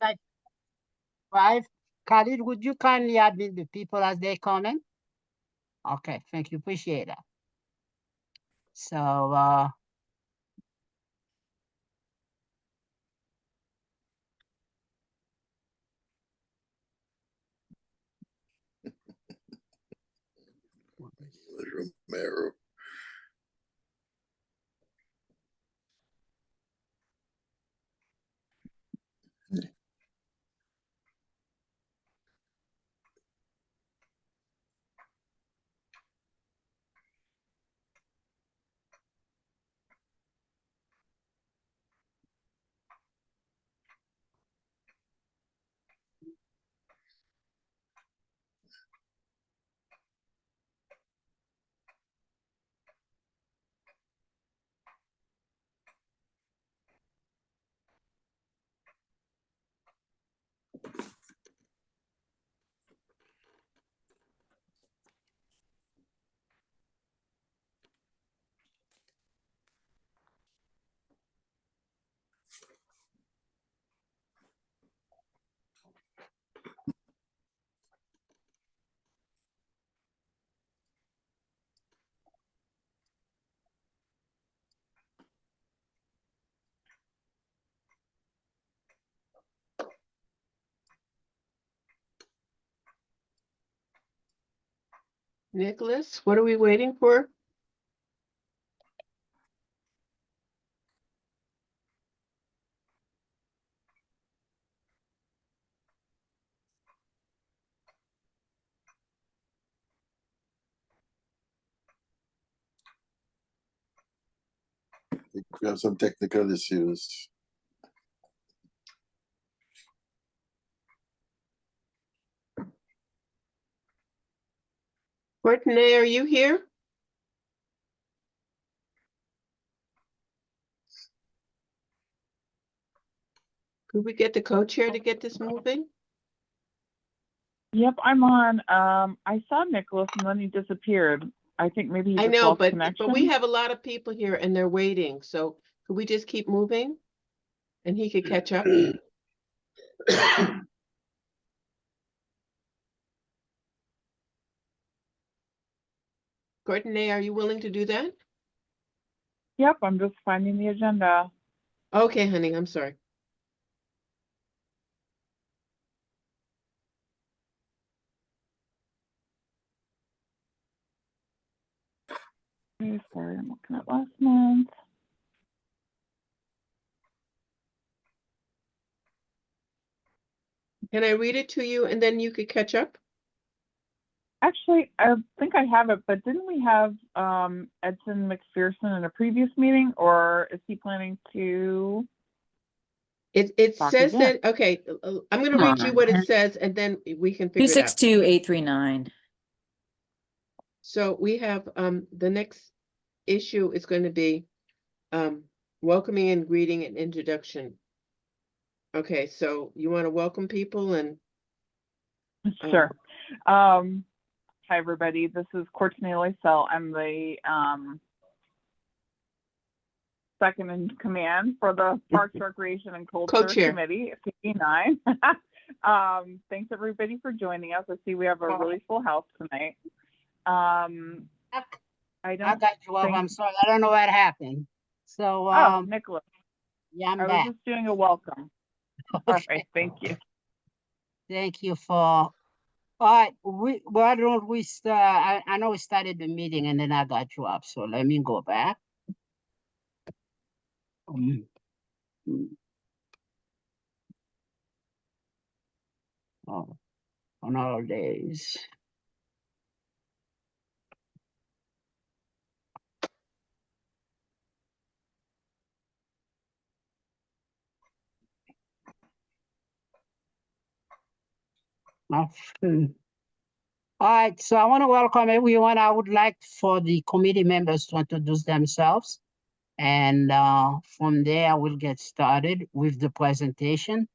Type 5. Khalid, would you kindly admit the people as they comment? Okay, thank you. Appreciate that. So, Romero. Nicholas, what are we waiting for? I think we have some technical issues. Courtney, are you here? Could we get the co-chair to get this moving? Yep, I'm on. I saw Nicholas and then he disappeared. I think maybe he I just know, lost but connection. we have a lot of people here and they're waiting. So could we just keep moving? And he could catch up? Courtney, are you willing to do that? Yep, I'm just finding the agenda. Okay, honey, I'm sorry. Okay, sorry, I'm looking at last month. Can I read it to you and then you could catch up? Actually, I think I have it, but didn't we have Edson McPherson in a previous meeting, or is he planning to? It Talk says again. that, okay, I'm gonna read you what it says and then we can figure it out. 262-839. So we have, the next issue is going to be, welcoming and greeting and introduction. Okay, so you want to welcome people and, Sure. Hi, everybody. This is Courtney Loisel. I'm the second in command for the Parks, Recreation, and Culture Co-chair. Committee, PB9. Thanks, everybody, for joining us. I see we have a really full house tonight. I I don't got you up. think- I'm sorry. I don't know what happened. So, Oh, Nicholas, yeah, I'm I was back. just doing a welcome. All Okay. right, thank you. Thank you for, all right, why don't we start? I know we started the meeting and then I got you up, so let me go back. Mm. Oh, on all days. All right, so I want to welcome everyone. I would like for the committee members to introduce themselves. And from there, we'll get started with the presentation.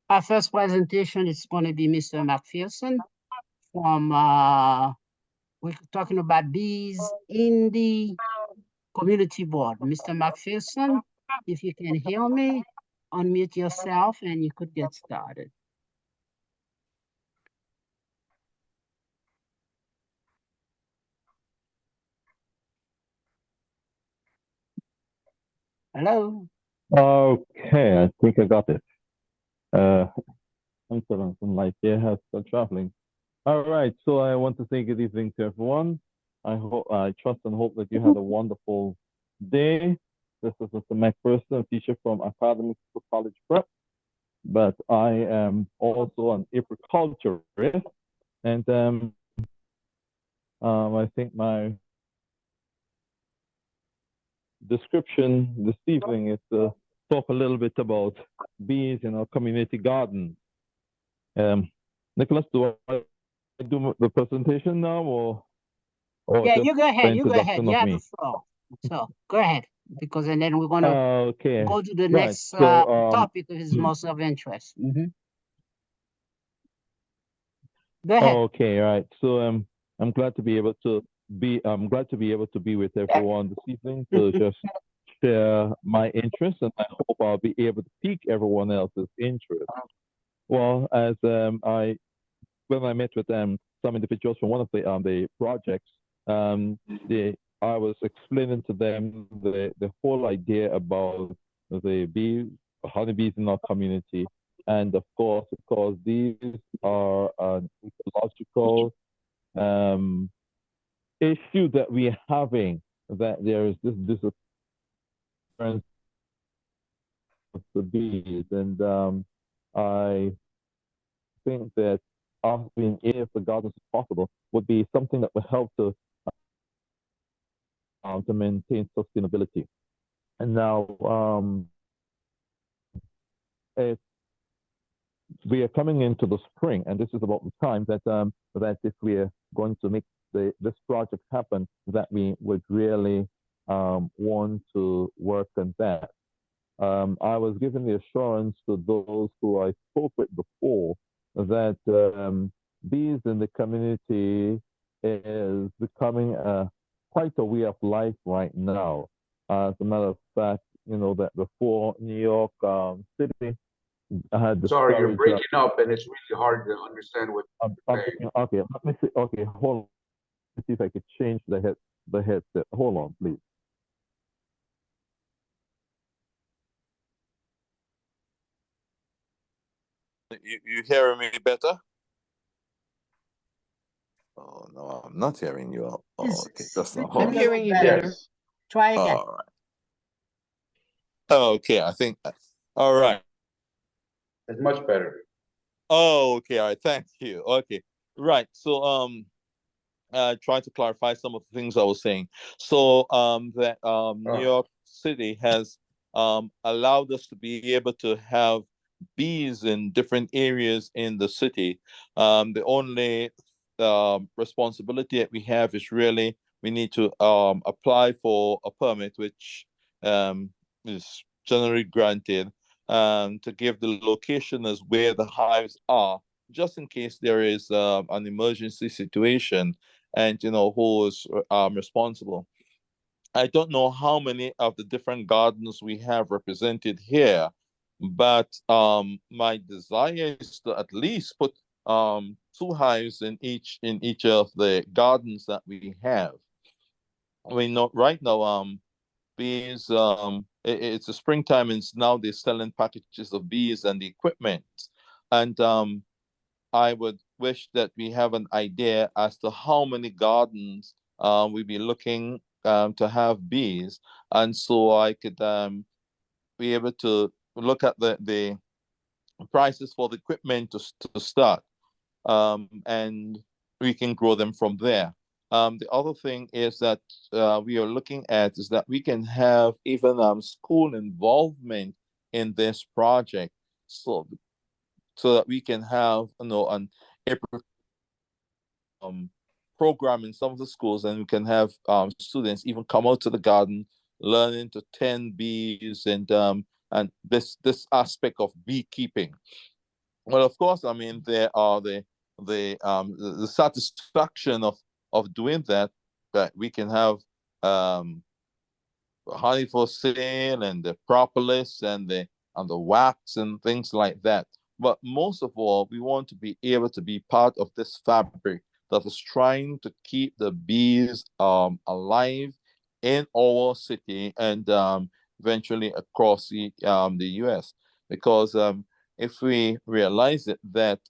Our first presentation is going to be Mr. McPherson from, we're talking about bees in the community board. Mr. McPherson, if you can hear me, unmute yourself and you could get started. Hello? Okay, I think I got it. I'm still on some light here, has still traveling. All right, so I want to say good evening to everyone. I trust and hope that you had a wonderful day. This is Mr. McPherson, a teacher from Academy for College Prep, but I am also an agriculturist, and I think my description this evening is to talk a little bit about bees in our community garden. Nicholas, do I do the presentation now, or Yeah, just you go ahead. the You go ahead. introduction You of have the me? floor. So go ahead, because and then we're gonna Okay, go to the right. next So topic that is most of interest. Go ahead. okay, right. So I'm glad to be able to be with everyone this evening to just share my interests, and I hope I'll be able to pique everyone else's interest. Well, as when I met with some individuals from one of the projects, I was explaining to them the whole idea about the bees, honeybees in our community, and of course, because these are an ecological issue that we're having, that there is this disappearance of the bees, and I think that us being if the gardens is possible would be something that would help to maintain sustainability. And now we are coming into the spring, and this is about the time that that if we are going to make this project happen, that we would really want to work on that. I was given the assurance to those who I spoke with before that bees in the community is becoming quite a way of life right now. As a matter of fact, you know that before New York City had Sorry, you're discouraged. breaking up, and it's really hard to understand what you're saying. Okay, let me see. Okay, hold on. Let's see if I could change the headset. Hold on, please. You hearing me better? Oh no, I'm not hearing you. Oh, okay, that's not. I'm hearing you better. Yes. Try again. All right. Okay, I think. All right. It's much better. Oh, okay. All right. Thank you. Okay. Right. So trying to clarify some of the things I was saying. So that New York City has allowed us to be able to have bees in different areas in the city. The only responsibility that we have is really we need to apply for a permit, which is generally granted, to give the location as where the hives are, just in case there is an emergency situation, and you know who is responsible. I don't know how many of the different gardens we have represented here, but my desire is to at least put 2 hives in each of the gardens that we have. I mean, not right now. Bees. It's the springtime, and now they're selling packages of bees and the equipment, and I would wish that we have an idea as to how many gardens we'd be looking to have bees, and so I could be able to look at the prices for the equipment to start, and we can grow them from there. The other thing is that we are looking at is that we can have even school involvement in this project, so that we can have an program in some of the schools, and we can have students even come out to the garden, learning to tend bees and this aspect of beekeeping. Well, of course, I mean there are the satisfaction of doing that we can have honey for sale and the propolis and the and the wax and things like that. But most of all, we want to be able to be part of this fabric that is trying to keep the bees alive in our city and eventually across the US. Because if we realize it, that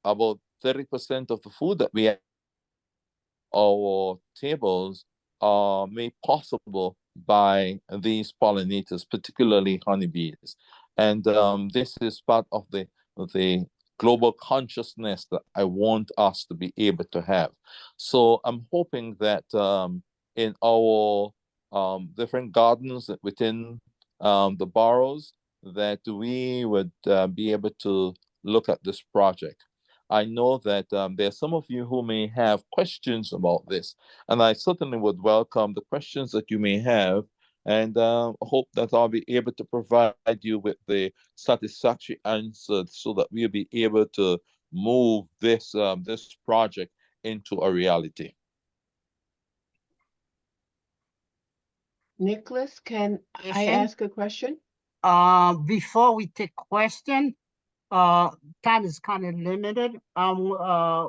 about 30% of the food that we have our tables are made possible by these pollinators, particularly honeybees. And this is part of the global consciousness that I want us to be able to have. So I'm hoping that in our different gardens within the boroughs, that we would be able to look at this project. I know that there are some of you who may have questions about this, and I certainly would welcome the questions that you may have, and hope that I'll be able to provide you with the satisfactory answers so that we'll be able to move this this project into a reality. Nicholas, can I Question? ask a question? Before we take question, time is kind of limited.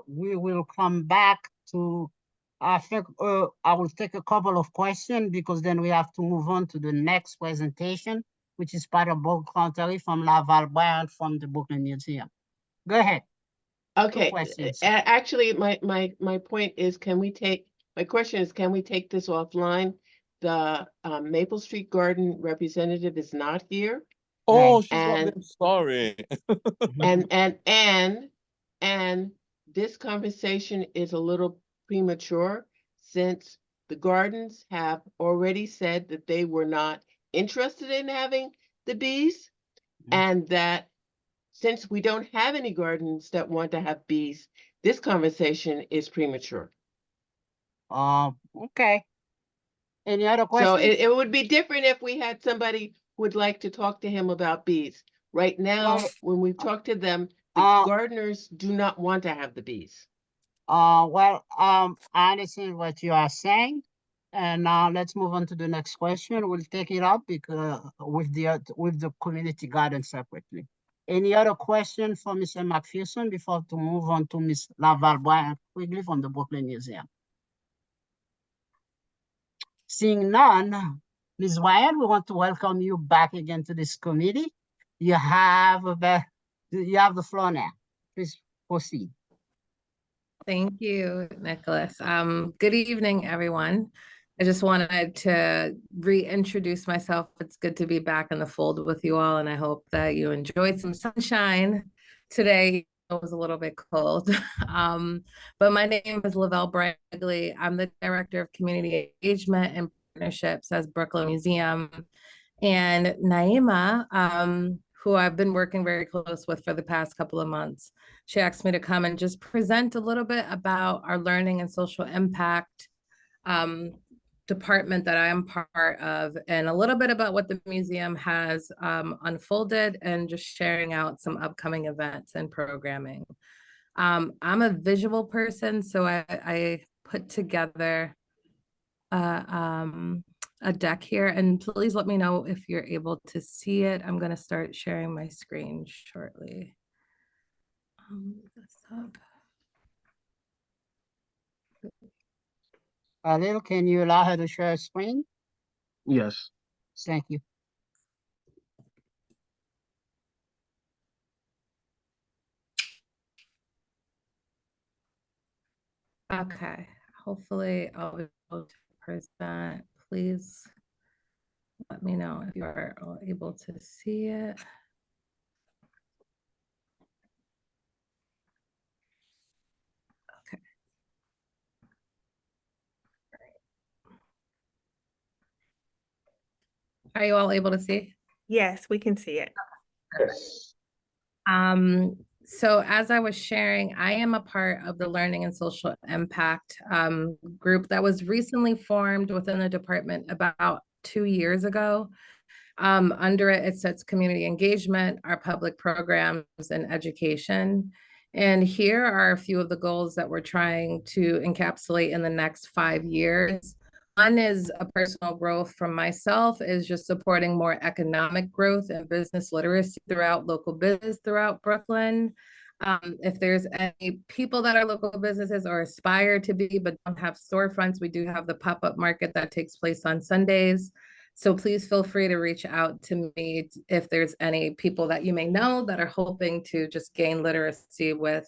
We will come back to, I think, I will take a couple of questions because then we have to move on to the next presentation, which is part of Bob Clantery from Laval Bryan from the Brooklyn Museum. Go ahead. Okay, questions. actually, my point is, my question is, can we take this offline? The Maple Street Garden representative is not here. Oh, she's not And- there. Sorry. And this conversation is a little premature since the gardens have already said that they were not interested in having the bees, and that since we don't have any gardens that want to have bees, this conversation is premature. Okay. Any other So questions? it would be different if we had somebody who would like to talk to him about bees. Right now, Well, when we've talked to them, the uh, gardeners do not want to have the bees. Well, I understand what you are saying. And now let's move on to the next question. We'll take it up because with the community garden separately. Any other question for Mr. McPherson before to move on to Ms. Laval Bryan quickly from the Brooklyn Museum? Seeing none, Ms. Bryan, we want to welcome you back again to this committee. You have the floor now. Please proceed. Thank you, Nicholas. Good evening, everyone. I just wanted to reintroduce myself. It's good to be back in the fold with you all, and I hope that you enjoyed some sunshine today. It was a little bit cold. But my name is Lavelle Bragley. I'm the Director of Community Engagement and Partnerships at Brooklyn Museum. And Naima, who I've been working very close with for the past couple of months, she asked me to come and just present a little bit about our learning and social impact department that I am part of, and a little bit about what the museum has unfolded, and just sharing out some upcoming events and programming. I'm a visual person, so I put together a deck here, and please let me know if you're able to see it. I'm going to start sharing my screen shortly. Lil, can you allow her to share a screen? Yes. Thank you. Okay, hopefully I'll be able to present. Please let me know if you are able to see it. Okay. Are you all able to see? Yes, we can see it. So as I was sharing, I am a part of the Learning and Social Impact group that was recently formed within the department about 2 years ago. Under it, it sets community engagement, our public programs, and education. And here are a few of the goals that we're trying to encapsulate in the next 5 years. One is a personal growth from myself, is just supporting more economic growth and business literacy throughout local business throughout Brooklyn. If there's any people that are local businesses or aspire to be but don't have storefronts, we do have the pop-up market that takes place on Sundays. So please feel free to reach out to me if there's any people that you may know that are hoping to just gain literacy with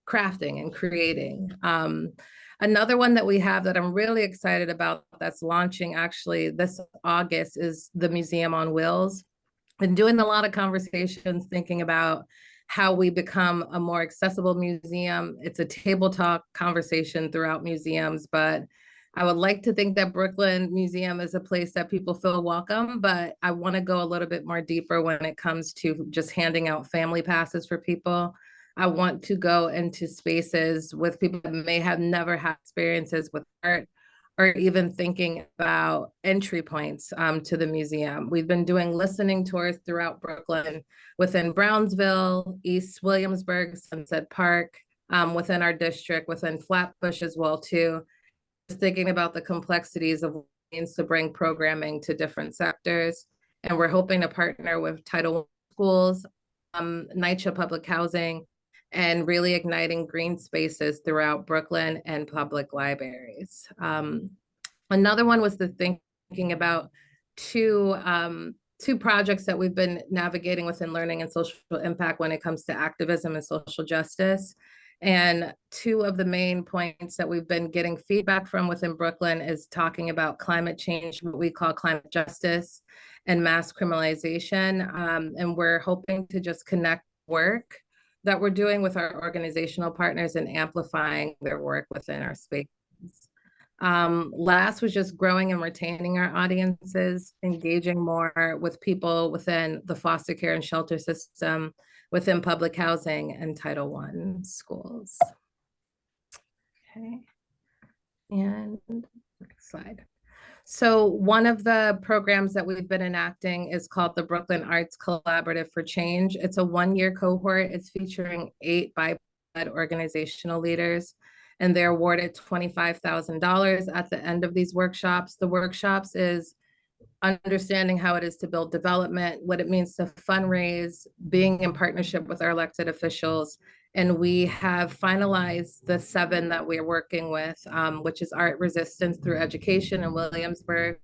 crafting and creating. Another one that we have that I'm really excited about that's launching actually this August is the Museum on Wheels. Been doing a lot of conversations thinking about how we become a more accessible museum. It's a table talk conversation throughout museums, but I would like to think that Brooklyn Museum is a place that people feel welcome, but I want to go a little bit more deeper when it comes to just handing out family passes for people. I want to go into spaces with people that may have never had experiences with art or even thinking about entry points to the museum. We've been doing listening tours throughout Brooklyn, within Brownsville, East Williamsburg, Sunset Park, within our district, within Flatbush as well too. Just thinking about the complexities of what it means to bring programming to different sectors. And we're hoping to partner with Title I schools, NYCHA Public Housing, and really igniting green spaces throughout Brooklyn and public libraries. Another one was the thinking about two projects that we've been navigating within learning and social impact when it comes to activism and social justice. And two of the main points that we've been getting feedback from within Brooklyn is talking about climate change, what we call climate justice, and mass criminalization. And we're hoping to just connect work that we're doing with our organizational partners and amplifying their work within our spaces. Last was just growing and retaining our audiences, engaging more with people within the foster care and shelter system, within public housing and Title I schools. Okay, and next slide. So one of the programs that we've been enacting is called the Brooklyn Arts Collaborative for Change. It's a one-year cohort. It's featuring 8 BIPOC organizational leaders, and they're awarded $25,000 at the end of these workshops. The workshops is understanding how it is to build development, what it means to fundraise, being in partnership with our elected officials. And we have finalized the 7 that we're working with, which is Art Resistance Through Education in Williamsburg,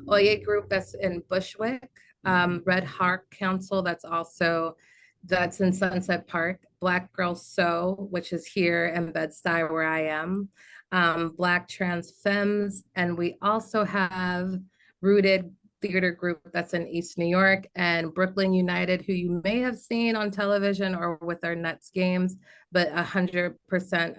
Oye Group that's in Bushwick, Red Heart Council that's in Sunset Park, Black Girls Sew, which is here in Bed-Stuy where I am, Black Trans Femmes, and we also have Rooted Theater Group that's in East New York, and Brooklyn United, who you may have seen on television or with our Nets games, but 100%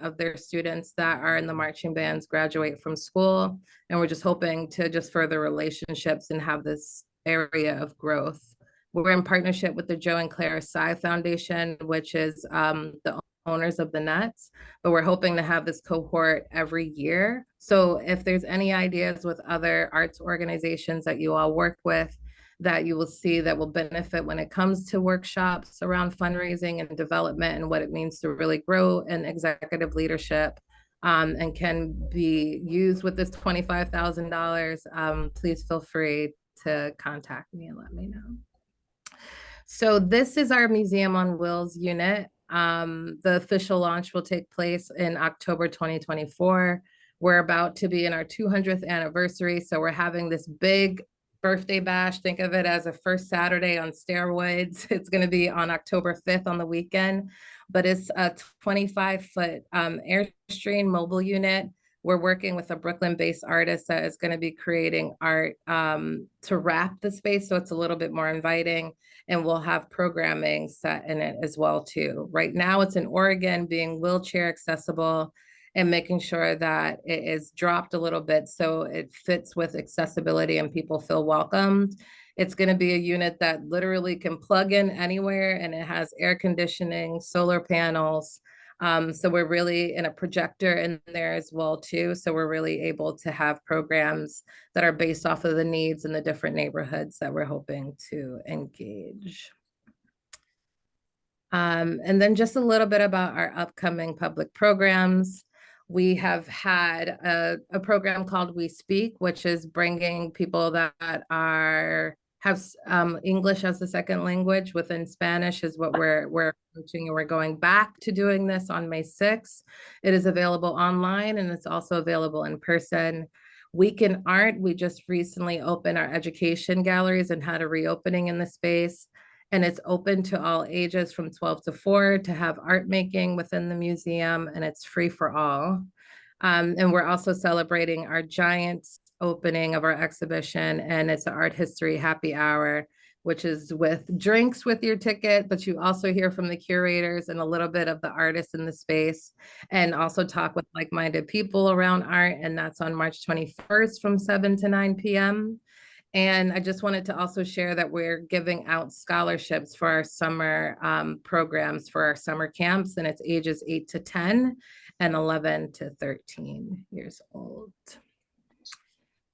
of their students that are in the marching bands graduate from school. And we're just hoping to just further relationships and have this area of growth. We're in partnership with the Joe and Clara Sy Foundation, which is the owners of the Nets, but we're hoping to have this cohort every year. So if there's any ideas with other arts organizations that you all work with that you will see that will benefit when it comes to workshops around fundraising and development and what it means to really grow in executive leadership, and can be used with this $25,000, please feel free to contact me and let me know. So this is our Museum on Wheels unit. The official launch will take place in October 2024. We're about to be in our 200th anniversary, so we're having this big birthday bash. Think of it as a first Saturday on steroids. It's going to be on October 5th on the weekend, but it's a 25-foot Airstream mobile unit. We're working with a Brooklyn-based artist that is going to be creating art to wrap the space so it's a little bit more inviting, and we'll have programming set in it as well too. Right now it's in Oregon, being wheelchair accessible and making sure that it is dropped a little bit so it fits with accessibility and people feel welcomed. It's going to be a unit that literally can plug in anywhere, and it has air conditioning, solar panels. So we're really in a projector in there as well too. So we're really able to have programs that are based off of the needs in the different neighborhoods that we're hoping to engage. And then just a little bit about our upcoming public programs. We have had a program called We Speak, which is bringing people that have English as a second language within Spanish is what we're approaching, and we're going back to doing this on May 6th. It is available online and it's also available in person. Week in Art, we just recently opened our education galleries and had a reopening in the space. And it's open to all ages from 12 to 4 to have art making within the museum, and it's free for all. And we're also celebrating our Giants opening of our exhibition, and it's an art history happy hour, which is with drinks with your ticket, but you also hear from the curators and a little bit of the artists in the space, and also talk with like-minded people around art. And that's on March 21st from 7 to 9 p.m. And I just wanted to also share that we're giving out scholarships for our summer programs for our summer camps, and it's ages 8 to 10 and 11 to 13 years old.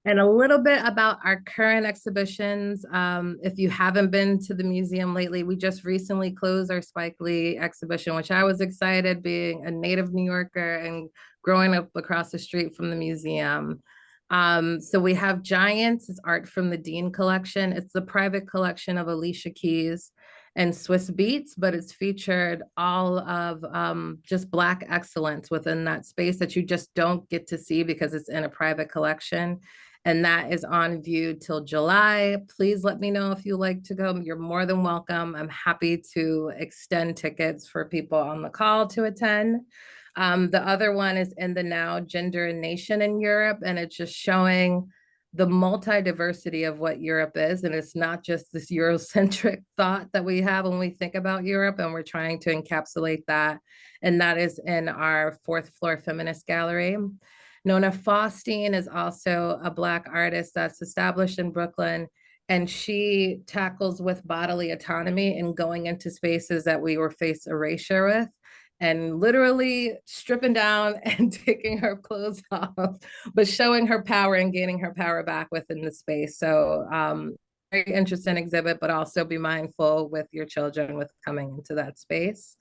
And a little bit about our current exhibitions. If you haven't been to the museum lately, we just recently closed our Spike Lee exhibition, which I was excited, being a native New Yorker and growing up across the street from the museum. So we have Giants, it's art from the Dean collection. It's the private collection of Alicia Keys and Swiss Beats, but it's featured all of just Black excellence within that space that you just don't get to see because it's in a private collection. And that is on view till July. Please let me know if you like to go. You're more than welcome. I'm happy to extend tickets for people on the call to attend. The other one is In the Now, Gender and Nation in Europe, and it's just showing the multi-diversity of what Europe is. And it's not just this Eurocentric thought that we have when we think about Europe, and we're trying to encapsulate that. And that is in our 4th floor feminist gallery. Nona Faustine is also a Black artist that's established in Brooklyn, and she tackles with bodily autonomy and going into spaces that we were faced erasure with, and literally stripping down and taking her clothes off, but showing her power and gaining her power back within the space. So very interesting exhibit, but also be mindful with your children with coming into that space.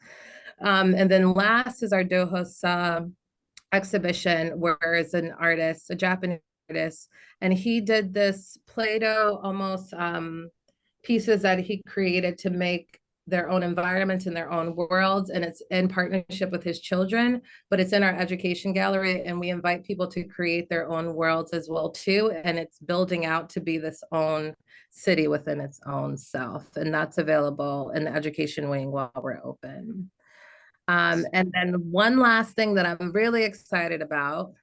And then last is our Dohosa exhibition, where it's an artist, a Japanese artist, and he did this Play-Doh almost pieces that he created to make their own environments in their own worlds, and it's in partnership with his children, but it's in our education gallery, and we invite people to create their own worlds as well too, and it's building out to be this own city within its own self, and that's available in the education wing while we're open. And then one last thing that I'm really excited about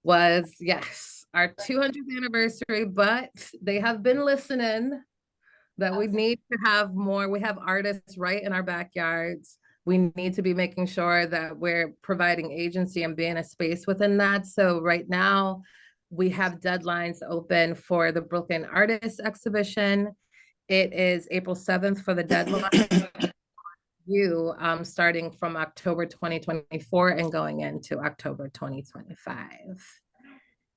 was, yes, our 200th anniversary, but they have been listening that we need to have more. We have artists right in our backyards. We need to be making sure that we're providing agency and being a space within that. So right now we have deadlines open for the Brooklyn Artists Exhibition. It is April 7th for the deadline. Starting from October 2024 and going into October 2025.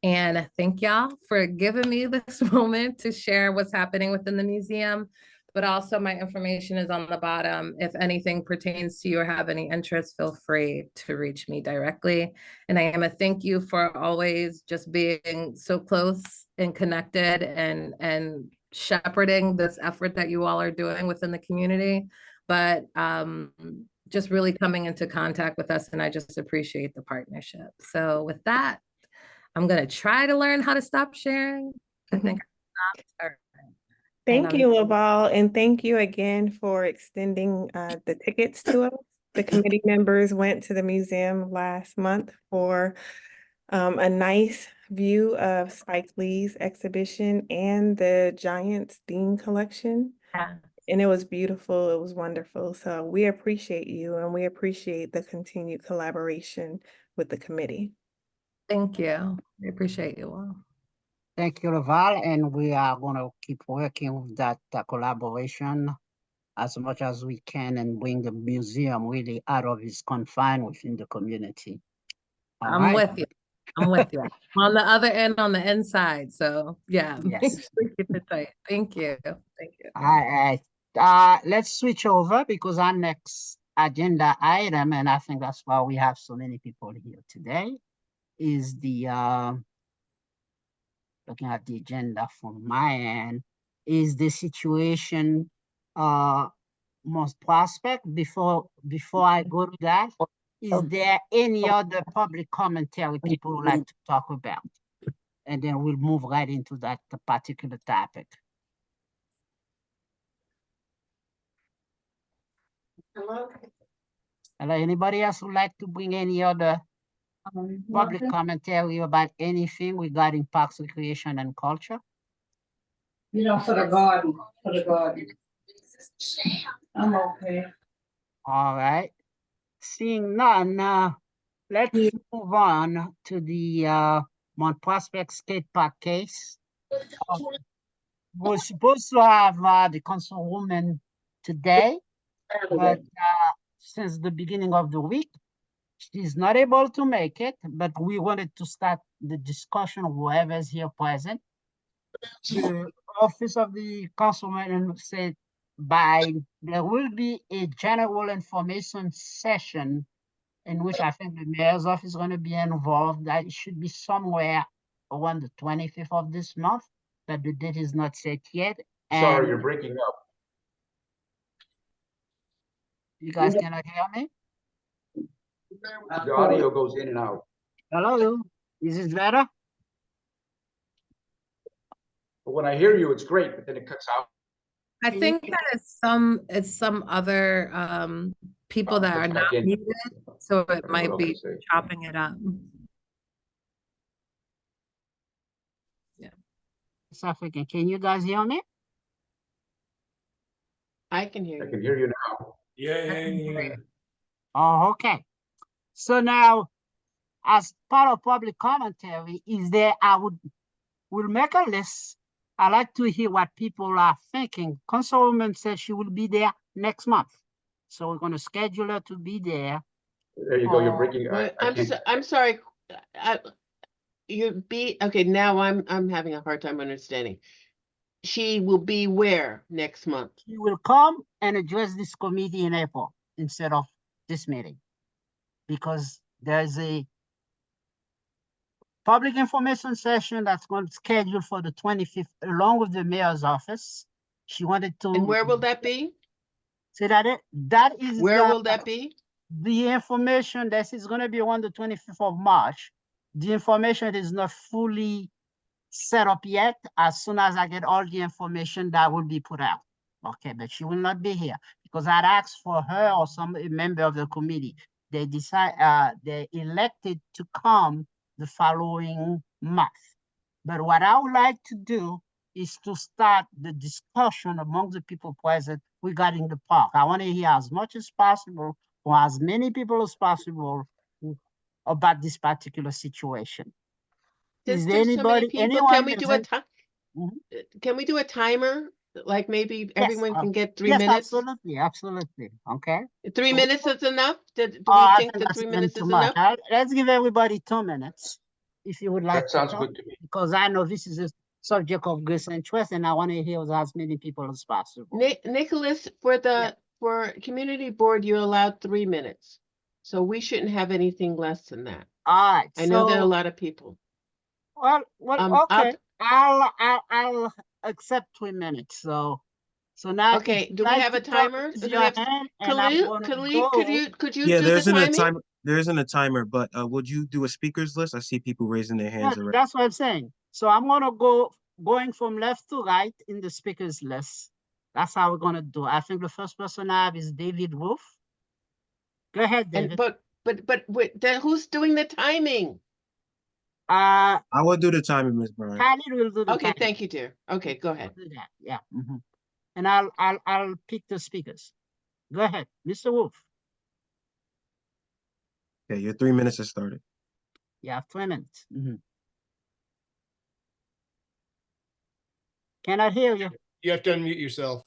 And thank y'all for giving me this moment to share what's happening within the museum, but also my information is on the bottom. If anything pertains to you or have any interest, feel free to reach me directly. And I am a thank you for always just being so close and connected and shepherding this effort that you all are doing within the community. But just really coming into contact with us, and I just appreciate the partnership. So with that, I'm gonna try to learn how to stop sharing. I think I stopped. All right. Thank you, Laval, and thank you again for extending the tickets to us. The committee members went to the museum last month for a nice view of Spike Lee's exhibition and the Giants Dean collection. Yeah. And it was beautiful. It was wonderful. So we appreciate you, and we appreciate the continued collaboration with the committee. Thank you. I appreciate you all. Thank you, Laval, and we are going to keep working with that collaboration as much as we can and bring the museum really out of its confine within the community. I'm with you. I'm with you. On the other end, on the inside. So yeah, yes. Keep it tight. Thank you. Thank you. All right. Let's switch over because our next agenda item, and I think that's why we have so many people here today, is the, looking at the agenda from my end, is the situation, most prospect. Before I go to that, is there any other public commentary people would like to talk about? And then we'll move right into that particular topic. Hello, anybody else would like to bring any other public commentary about anything regarding parks, recreation, and culture? You know, for the garden. I'm okay. All right. Seeing none, let's move on to the Mount Prospect Skate Park case. We're supposed to have the councilwoman today, but since the beginning of the week, she's not able to make it, but we wanted to start the discussion of whoever's here present. The office of the councilman said there will be a general information session in which I think the mayor's office is going to be involved. That it should be somewhere around the 25th of this month, but the date is not set yet. Sorry, And you're breaking up. you guys cannot hear me? The audio goes in and out. Hello, is this better? But when I hear you, it's great, but then it cuts out. I think that it's some other people that are Puts back not in. muted, so it what might else be to say. chopping it up. South African, can you guys hear me? I can hear I you. can hear you now. Yeah. Oh, okay. So now, as part of public commentary, we'll make a list. I like to hear what people are thinking. Councilwoman said she will be there next month. So we're going to schedule her to be there. There you go, you're breaking. But I can't. I'm sorry. Okay, now I'm having a hard time understanding. She will be where next month? She will come and address this committee in April instead of this meeting. Because there's a public information session that's going to schedule for the 25th along with the mayor's office. She wanted to. And where will that be? Say that that is. Where will that be? The information that is going to be on the 25th of March. The information is not fully set up yet. As soon as I get all the information, that will be put out. Okay, but she will not be here because I'd asked for her or some member of the committee. They elected to come the following month. But what I would like to do is to start the discussion among the people present regarding the park. I want to hear as much as possible or as many people as possible about this particular situation. Since Is there there's so many anybody, people, anyone can we do a present? can we do a timer? Like maybe everyone can get 3 yes, minutes? absolutely. Okay. 3 minutes is enough? Do we I think that that's 3 been minutes too is much. enough? Let's give everybody 2 minutes, if you would like. That sounds to talk, good to me. because I know this is a subject of great interest, and I want to hear as many people as possible. Nicholas, for community board, you're allowed 3 minutes. So we shouldn't have anything less than that. All right. I know there are a lot of people. Well, okay. I'll- I'll accept 3 minutes. So now. Okay, if do you'd we like have to a talk, timer? raise Do your we have- hand, and I'm gonna go. Could you Yeah, do there the isn't a timing? timer. There isn't a timer, but would you do a speakers list? I see people raising their hands Yeah, already. that's what I'm saying. So I'm gonna going from left to right in the speakers list. That's how we're gonna do. I think the first person I have is David Wolf. Go ahead, David. But wait, then who's doing the timing? Uh, I will do the timing, Ms. Bryan. Khalid will do the Okay, timing. thank you, dear. Okay, go ahead. Do that. Yeah. And I'll pick the speakers. Go ahead, Mr. Wolf. Okay, your 3 minutes has started. You have 3 minutes. Cannot hear you. You have to unmute yourself.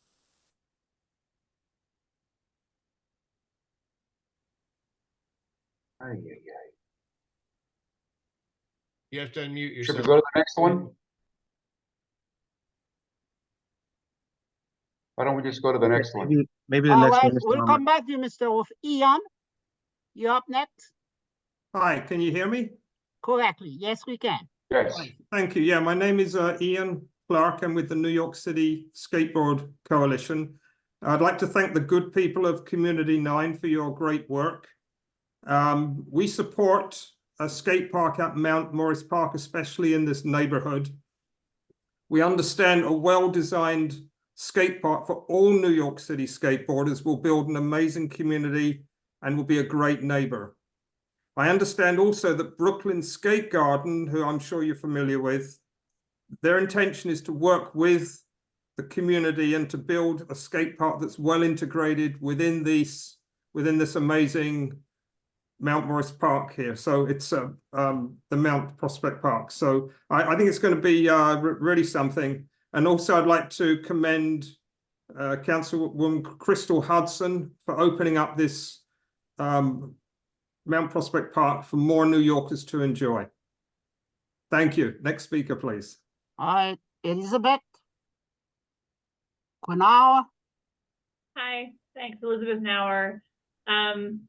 You have to unmute Should yourself. we go to the next one? Why don't we just go to the next one? Maybe the All next right, one is we'll Tom. come back to you, Mr. Wolf. Ian, you up next? Hi, can you hear me? correctly. Yes, we can. Yes. Thank you. Yeah, my name is Ian Clark. I'm with the New York City Skateboard Coalition. I'd like to thank the good people of Community 9 for your great work. We support a skate park at Mount Morris Park, especially in this neighborhood. We understand a well-designed skate park for all New York City skateboarders will build an amazing community and will be a great neighbor. I understand also that Brooklyn Skate Garden, who I'm sure you're familiar with, their intention is to work with the community and to build a skate park that's well integrated within this amazing Mount Morris Park here. So it's the Mount Prospect Park. So I think it's going to be really something. And also I'd like to commend Councilwoman Crystal Hudson for opening up this Mount Prospect Park for more New Yorkers to enjoy. Thank you. Next speaker, please. All right, Elizabeth. Quinawa. Hi, thanks, Elizabeth Nauer. I'm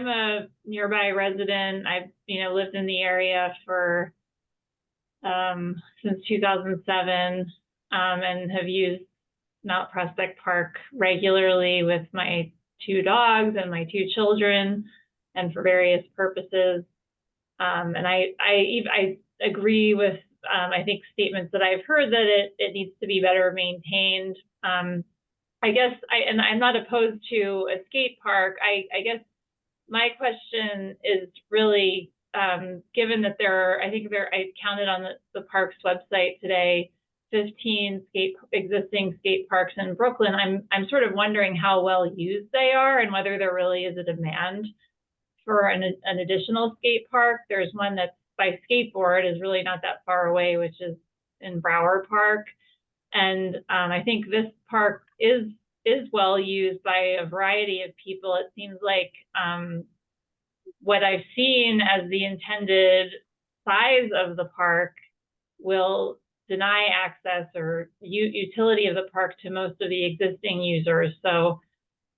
a nearby resident. I've lived in the area for since 2007 and have used Mount Prospect Park regularly with my 2 dogs and my 2 children and for various purposes. And I agree with I think statements that I've heard that it needs to be better maintained. I guess I'm not opposed to a skate park. I guess my question is really given that I counted on the park's website today 15 existing skate parks in Brooklyn. I'm sort of wondering how well used they are and whether there really is a demand for an additional skate park. There's one that's by skateboard, is really not that far away, which is in Broward Park. And I think this park is well used by a variety of people. It seems like what I've seen as the intended size of the park will deny access or utility of the park to most of the existing users. So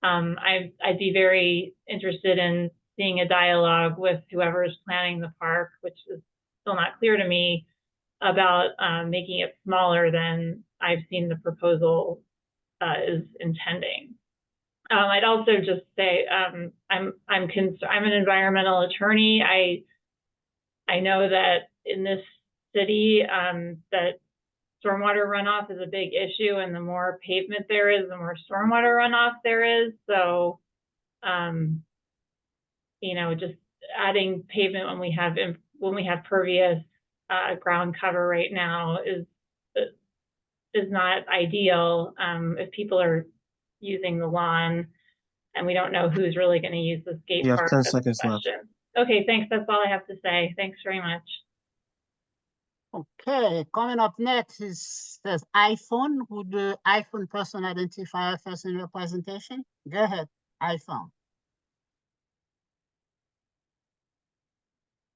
I'd be very interested in seeing a dialogue with whoever's planning the park, which is still not clear to me, about making it smaller than I've seen the proposal is intending. I'd also just say I'm an environmental attorney. I know that in this city that stormwater runoff is a big issue, and the more pavement there is, the more stormwater runoff there is. So just adding pavement when we have pervious ground cover right now is not ideal if people are using the lawn, and we don't know who's really going to use the skate You have park. 10 That's the seconds left. question. Okay, thanks. That's all I have to say. Thanks very much. Okay, coming up next says iPhone. Would the iPhone person identify first in your presentation? Go ahead, iPhone.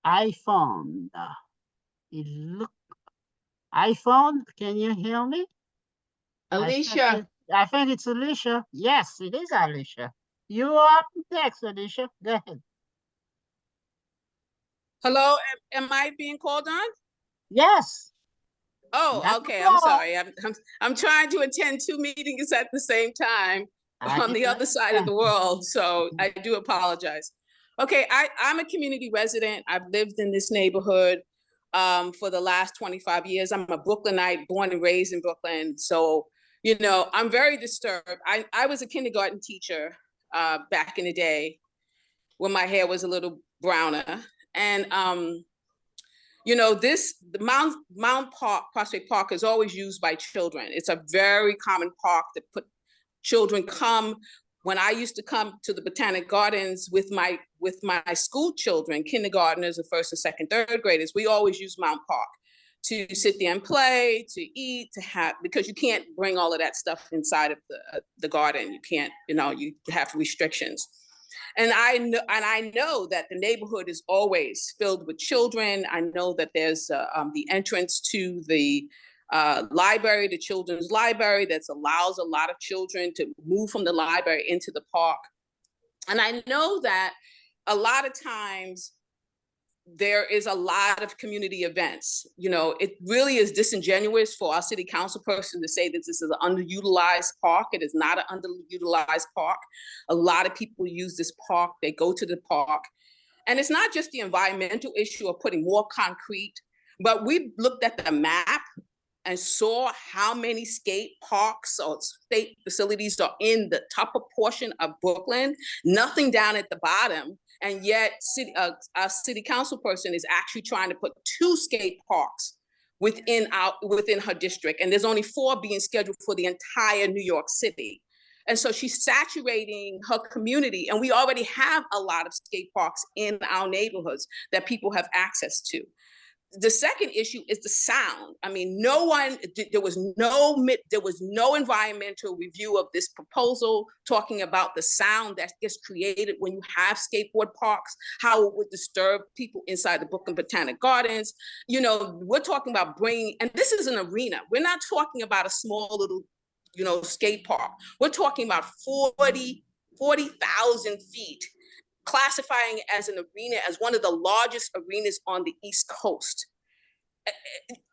iPhone. iPhone, can you hear me? Alicia. I think it's Alicia. Yes, it is Alicia. You are up next, Alicia. Go ahead. Hello, am I being called on? Yes. Oh, That's okay. the I'm call. sorry. I'm trying to attend 2 meetings at the same time on the other side of the world, so I do apologize. Okay, I'm a community resident. I've lived in this neighborhood for the last 25 years. I'm a Brooklynite, born and raised in Brooklyn. So, I'm very disturbed. I was a kindergarten teacher back in the day when my hair was a little browner. And, the Mount Prospect Park is always used by children. It's a very common park that children come. When I used to come to the Botanic Gardens with my school children, kindergartners, and first and second, third graders, we always use Mount Park to sit there and play, to eat, because you can't bring all of that stuff inside of the garden. You can't, you have restrictions. And I know that the neighborhood is always filled with children. I know that there's the entrance to the library, the children's library, that allows a lot of children to move from the library into the park. And I know that a lot of times there is a lot of community events. You know, it really is disingenuous for our city council person to say that this is an underutilized park. It is not an underutilized park. A lot of people use this park. They go to the park. And it's not just the environmental issue of putting more concrete, but we looked at the map and saw how many skate parks or state facilities are in the upper portion of Brooklyn, nothing down at the bottom. And yet our city council person is actually trying to put 2 skate parks within her district. And there's only 4 being scheduled for the entire New York City. And so she's saturating her community. And we already have a lot of skate parks in our neighborhoods that people have access to. The second issue is the sound. I mean, there was no environmental review of this proposal talking about the sound that gets created when you have skateboard parks, how it would disturb people inside the Brooklyn Botanic Gardens. You know, we're talking about bringing, and this is an arena. We're not talking about a small little, you know, skate park. We're talking about 40,000 feet, classifying it as an arena, as one of the largest arenas on the East Coast.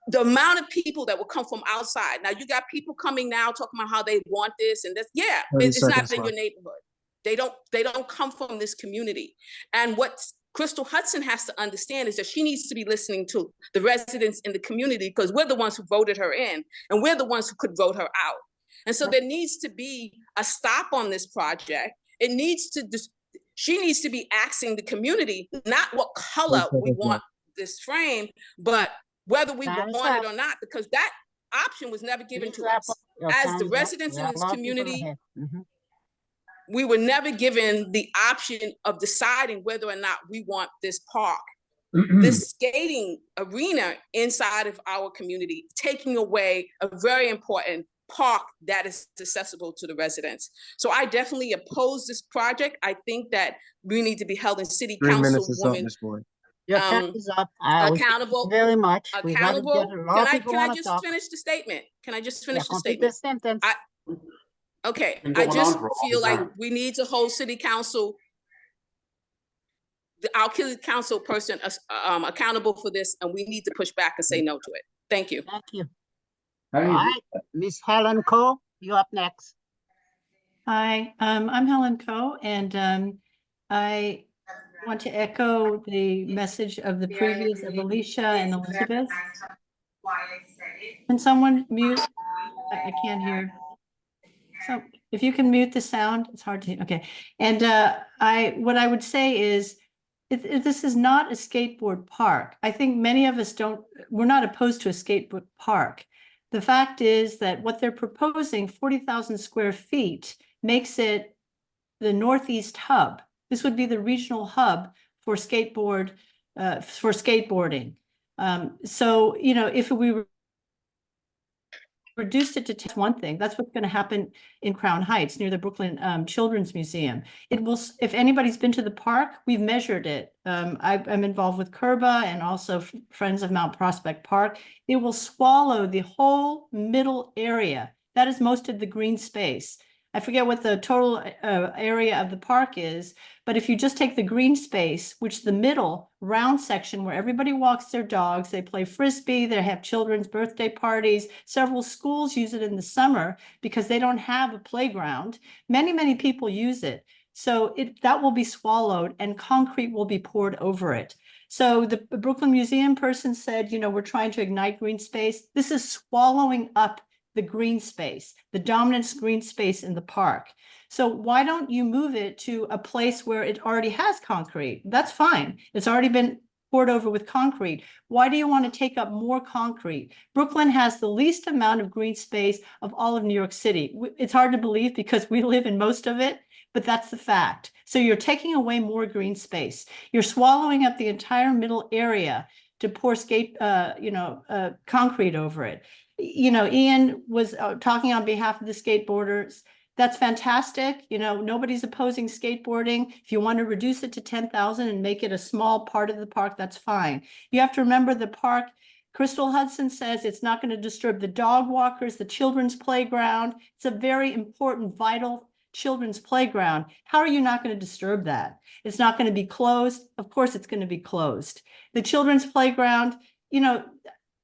The amount of people that will come from outside. Now you got people coming now talking about how they want this and this. Yeah, it's not in your neighborhood. They don't come from this community. And what Crystal Hudson has to understand is that she needs to be listening to the residents in the community, because we're the ones who voted her in and we're the ones who could vote her out. And so there needs to be a stop on this project. It needs to she needs to be asking the community, not what color we want this frame, but whether we want it or not, because that option was never given to us. As the residents in this community, we were never given the option of deciding whether or not we want this park, this skating arena inside of our community, taking away a very important park that is accessible to the residents. So I definitely oppose this project. I think that we need to be held in city councilwoman Your time is up. accountable. Very much. Accountable. Can I just finish the statement? Can I just finish the statement? Okay, I just feel like we need to hold city council, our city council person accountable for this, and we need to push back and say no to it. Thank you. Thank you. All right, Miss Helen Coe, you're up next. Hi, I'm Helen Coe, and I want to echo the message of the previous of Alicia and Elizabeth. Can someone mute? I can't hear. So if you can mute the sound, it's hard to, okay. And what I would say is, if this is not a skateboard park, I think many of us we're not opposed to a skateboard park. The fact is that what they're proposing, 40,000 square feet, makes it the Northeast hub. This would be the regional hub for skateboarding. So, you know, if we reduced it to one thing, that's what's going to happen in Crown Heights near the Brooklyn Children's Museum. It will, if anybody's been to the park, we've measured it. I'm involved with Kerba and also Friends of Mount Prospect Park. It will swallow the whole middle area. That is most of the green space. I forget what the total area of the park is, but if you just take the green space, which the middle round section where everybody walks their dogs, they play Frisbee, they have children's birthday parties, several schools use it in the summer because they don't have a playground. Many, many people use it. So that will be swallowed and concrete will be poured over it. So the Brooklyn Museum person said, you know, we're trying to ignite green space. This is swallowing up the green space, the dominant green space in the park. So why don't you move it to a place where it already has concrete? That's fine. It's already been poured over with concrete. Why do you want to take up more concrete? Brooklyn has the least amount of green space of all of New York City. It's hard to believe because we live in most of it, but that's the fact. So you're taking away more green space. You're swallowing up the entire middle area to pour concrete over it. You know, Ian was talking on behalf of the skateboarders. That's fantastic. You know, nobody's opposing skateboarding. If you want to reduce it to 10,000 and make it a small part of the park, that's fine. You have to remember the park, Crystal Hudson says it's not going to disturb the dog walkers, the children's playground. It's a very important, vital children's playground. How are you not going to disturb that? It's not going to be closed. Of course, it's going to be closed. The children's playground, you know,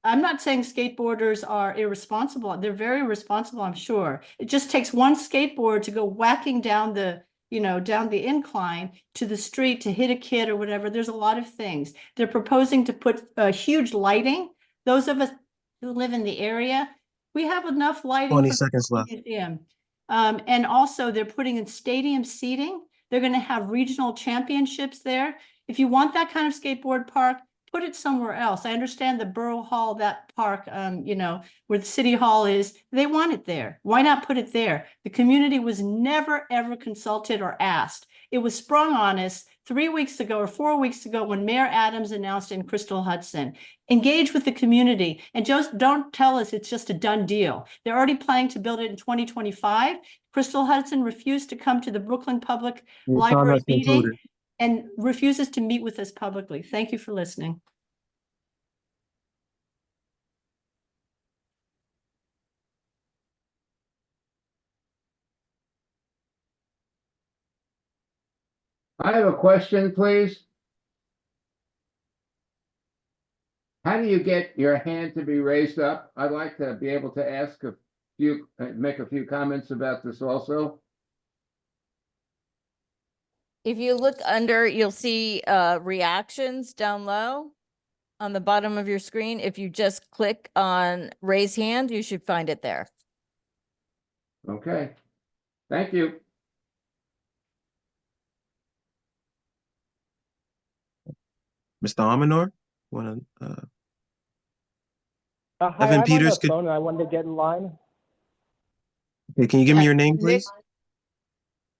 I'm not saying skateboarders are irresponsible. They're very responsible, I'm sure. It just takes one skateboard to go whacking down the, down the incline to the street to hit a kid or whatever. There's a lot of things. They're proposing to put huge lighting. Those of us who live in the area, we have enough lighting. 20 for seconds the left. museum. And also they're putting in stadium seating. They're going to have regional championships there. If you want that kind of skateboard park, put it somewhere else. I understand the Borough Hall, that park, where the City Hall is, they want it there. Why not put it there? The community was never, ever consulted or asked. It was sprung on us 3 weeks ago or 4 weeks ago when Mayor Adams announced in Crystal Hudson. Engage with the community and just don't tell us it's just a done deal. They're already planning to build it in 2025. Crystal Hudson refused to come to the Brooklyn Public Your time Library has meeting concluded. and refuses to meet with us publicly. Thank you for listening. I have a question, please. How do you get your hand to be raised up? I'd like to be able to ask a few, make a few comments about this also. If you look under, you'll see reactions down low on the bottom of your screen. If you just click on raise hand, you should find it there. Okay, thank you. Mr. Amador, want to? Hi, Evan I'm Peters, on the phone and I wanted to get in line. Okay, can you give me your name, please?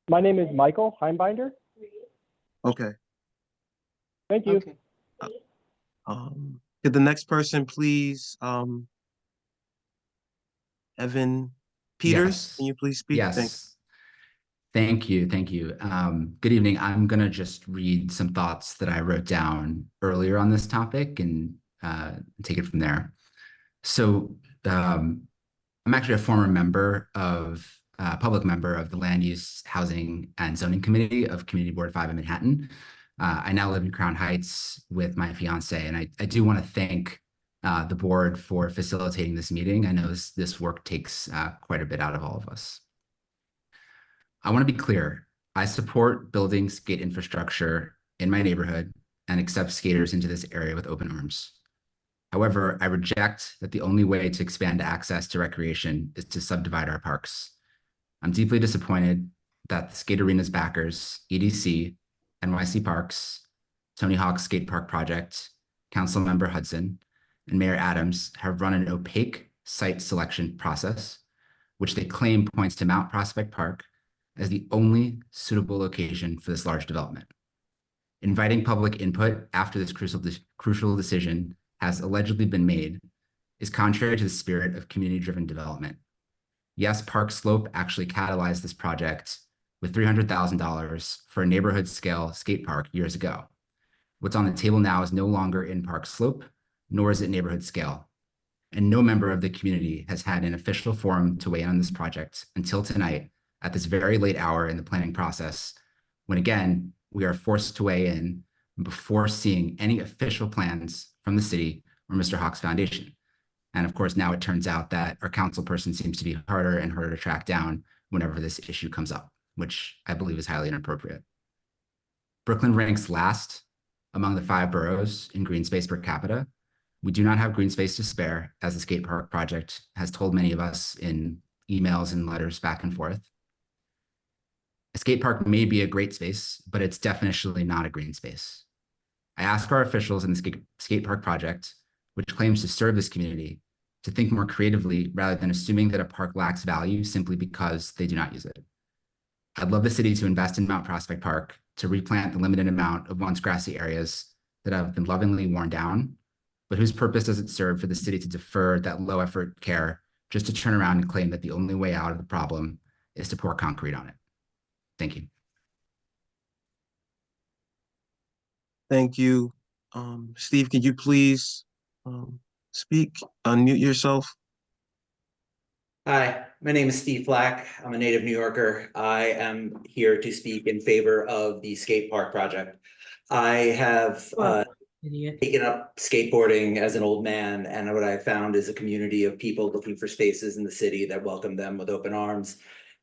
My name is Michael Heimbinder. Okay. Thank you. Okay. Could the next person please, Evan Peters, Yes. can you please speak? Yes. Thanks. Thank you. Thank you. Good evening. I'm going to just read some thoughts that I wrote down earlier on this topic and take it from there. So I'm actually a former member of, public member of the Land Use, Housing, and Zoning Committee of Community Board 5 in Manhattan. I now live in Crown Heights with my fiance, and I do want to thank the board for facilitating this meeting. I know this work takes quite a bit out of all of us. I want to be clear. I support building skate infrastructure in my neighborhood and accept skaters into this area with open arms. However, I reject that the only way to expand access to recreation is to subdivide our parks. I'm deeply disappointed that the Skate Arena's backers, EDC, NYC Parks, Tony Hawk's Skate Park Project, Councilmember Hudson, and Mayor Adams have run an opaque site selection process, which they claim points to Mount Prospect Park as the only suitable location for this large development. Inviting public input after this crucial decision has allegedly been made is contrary to the spirit of community-driven development. Yes, Park Slope actually catalyzed this project with $300,000 for a neighborhood-scale skate park years ago. What's on the table now is no longer in Park Slope, nor is it neighborhood scale. And no member of the community has had an official forum to weigh in on this project until tonight, at this very late hour in the planning process, when again, we are forced to weigh in before seeing any official plans from the city or Mr. Hawks Foundation. And of course, now it turns out that our council person seems to be harder and harder to track down whenever this issue comes up, which I believe is highly inappropriate. Brooklyn ranks last among the 5 boroughs in green space per capita. We do not have green space to spare, as the skate park project has told many of us in emails and letters back and forth. A skate park may be a great space, but it's definitionally not a green space. I ask our officials in the skate park project, which claims to serve this community, to think more creatively rather than assuming that a park lacks value simply because they do not use it. I'd love the city to invest in Mount Prospect Park to replant the limited amount of once grassy areas that have been lovingly worn down, but whose purpose does it serve for the city to defer that low effort care just to turn around and claim that the only way out of the problem is to pour concrete on it? Thank you. Thank you. Steve, could you please speak, unmute yourself? Hi, My name is Steve Flack. I'm a native New Yorker. I am here to speak in favor of the skate park project. I have taken up skateboarding as an old man, and what I found is a community of people looking for spaces in the city that welcome them with open arms.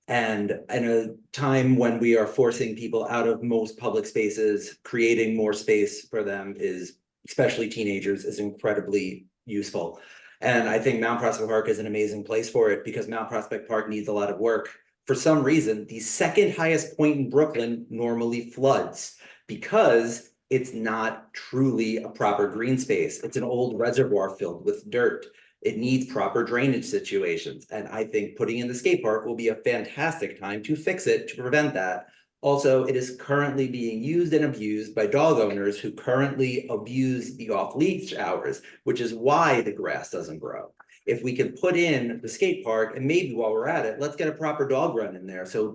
And in a time when we are forcing people out of most public spaces, creating more space for them is, especially teenagers, is incredibly useful. And I think Mount Prospect Park is an amazing place for it because Mount Prospect Park needs a lot of work. For some reason, the second highest point in Brooklyn normally floods because it's not truly a proper green space. It's an old reservoir filled with dirt. It needs proper drainage situations. And I think putting in the skate park will be a fantastic time to fix it, to prevent that. Also, it is currently being used and abused by dog owners who currently abuse the off-leash hours, which is why the grass doesn't grow. If we can put in the skate park, and maybe while we're at it, let's get a proper dog run in there so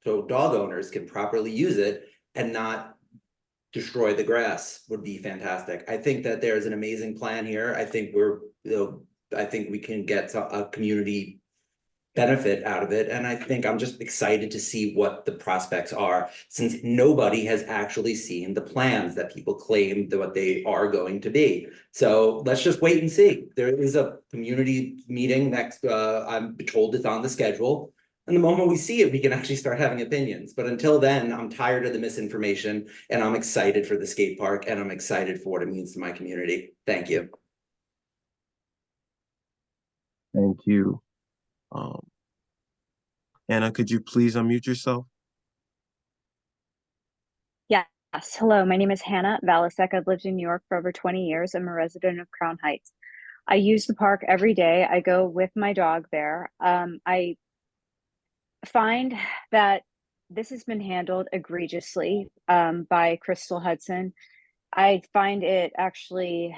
dog owners can properly use it and not destroy the grass would be fantastic. I think that there's an amazing plan here. I think I think we can get a community benefit out of it. And I think I'm just excited to see what the prospects are, since nobody has actually seen the plans that people claim that what they are going to be. So let's just wait and see. There is a community meeting next, I'm told it's on the schedule. And the moment we see it, we can actually start having opinions. But until then, I'm tired of the misinformation and I'm excited for the skate park and I'm excited for what it means to my community. Thank you. Thank you. Anna, could you please unmute yourself? Yes. Hello, my name is Hannah Valasek. I've lived in New York for over 20 years. I'm a resident of Crown Heights. I use the park every day. I go with my dog there. I find that this has been handled egregiously by Crystal Hudson. I find it actually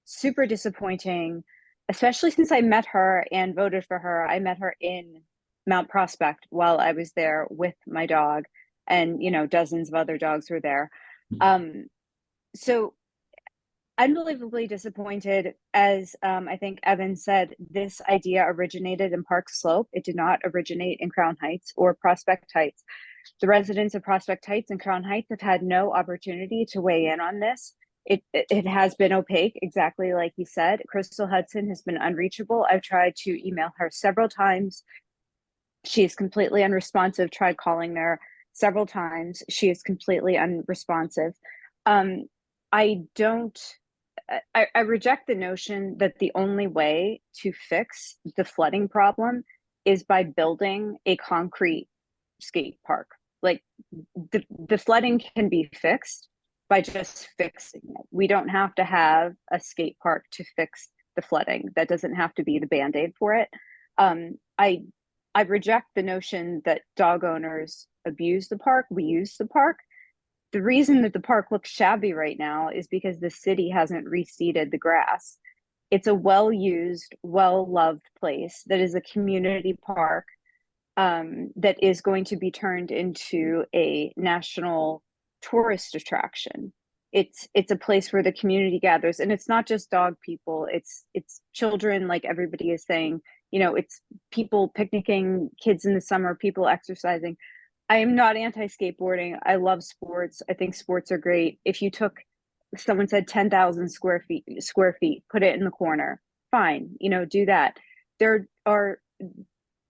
super disappointing, especially since I met her and voted for her. I met her in Mount Prospect while I was there with my dog, and dozens of other dogs were there. So unbelievably disappointed. As I think Evan said, this idea originated in Park Slope. It did not originate in Crown Heights or Prospect Heights. The residents of Prospect Heights and Crown Heights have had no opportunity to weigh in on this. It has been opaque, exactly like you said. Crystal Hudson has been unreachable. I've tried to email her several times. She is completely unresponsive. Tried calling there several times. She is completely unresponsive. I reject the notion that the only way to fix the flooding problem is by building a concrete skate park. Like the flooding can be fixed by just fixing it. We don't have to have a skate park to fix the flooding. That doesn't have to be the Band-Aid for it. I reject the notion that dog owners abuse the park. We use the park. The reason that the park looks shabby right now is because the city hasn't reseeded the grass. It's a well-used, well-loved place that is a community park that is going to be turned into a national tourist attraction. It's a place where the community gathers, and it's not just dog people. It's children, like everybody is saying. It's people picnicking, kids in the summer, people exercising. I am not anti-skateboarding. I love sports. I think sports are great. If you took, someone said 10,000 square feet, put it in the corner, fine, do that. There are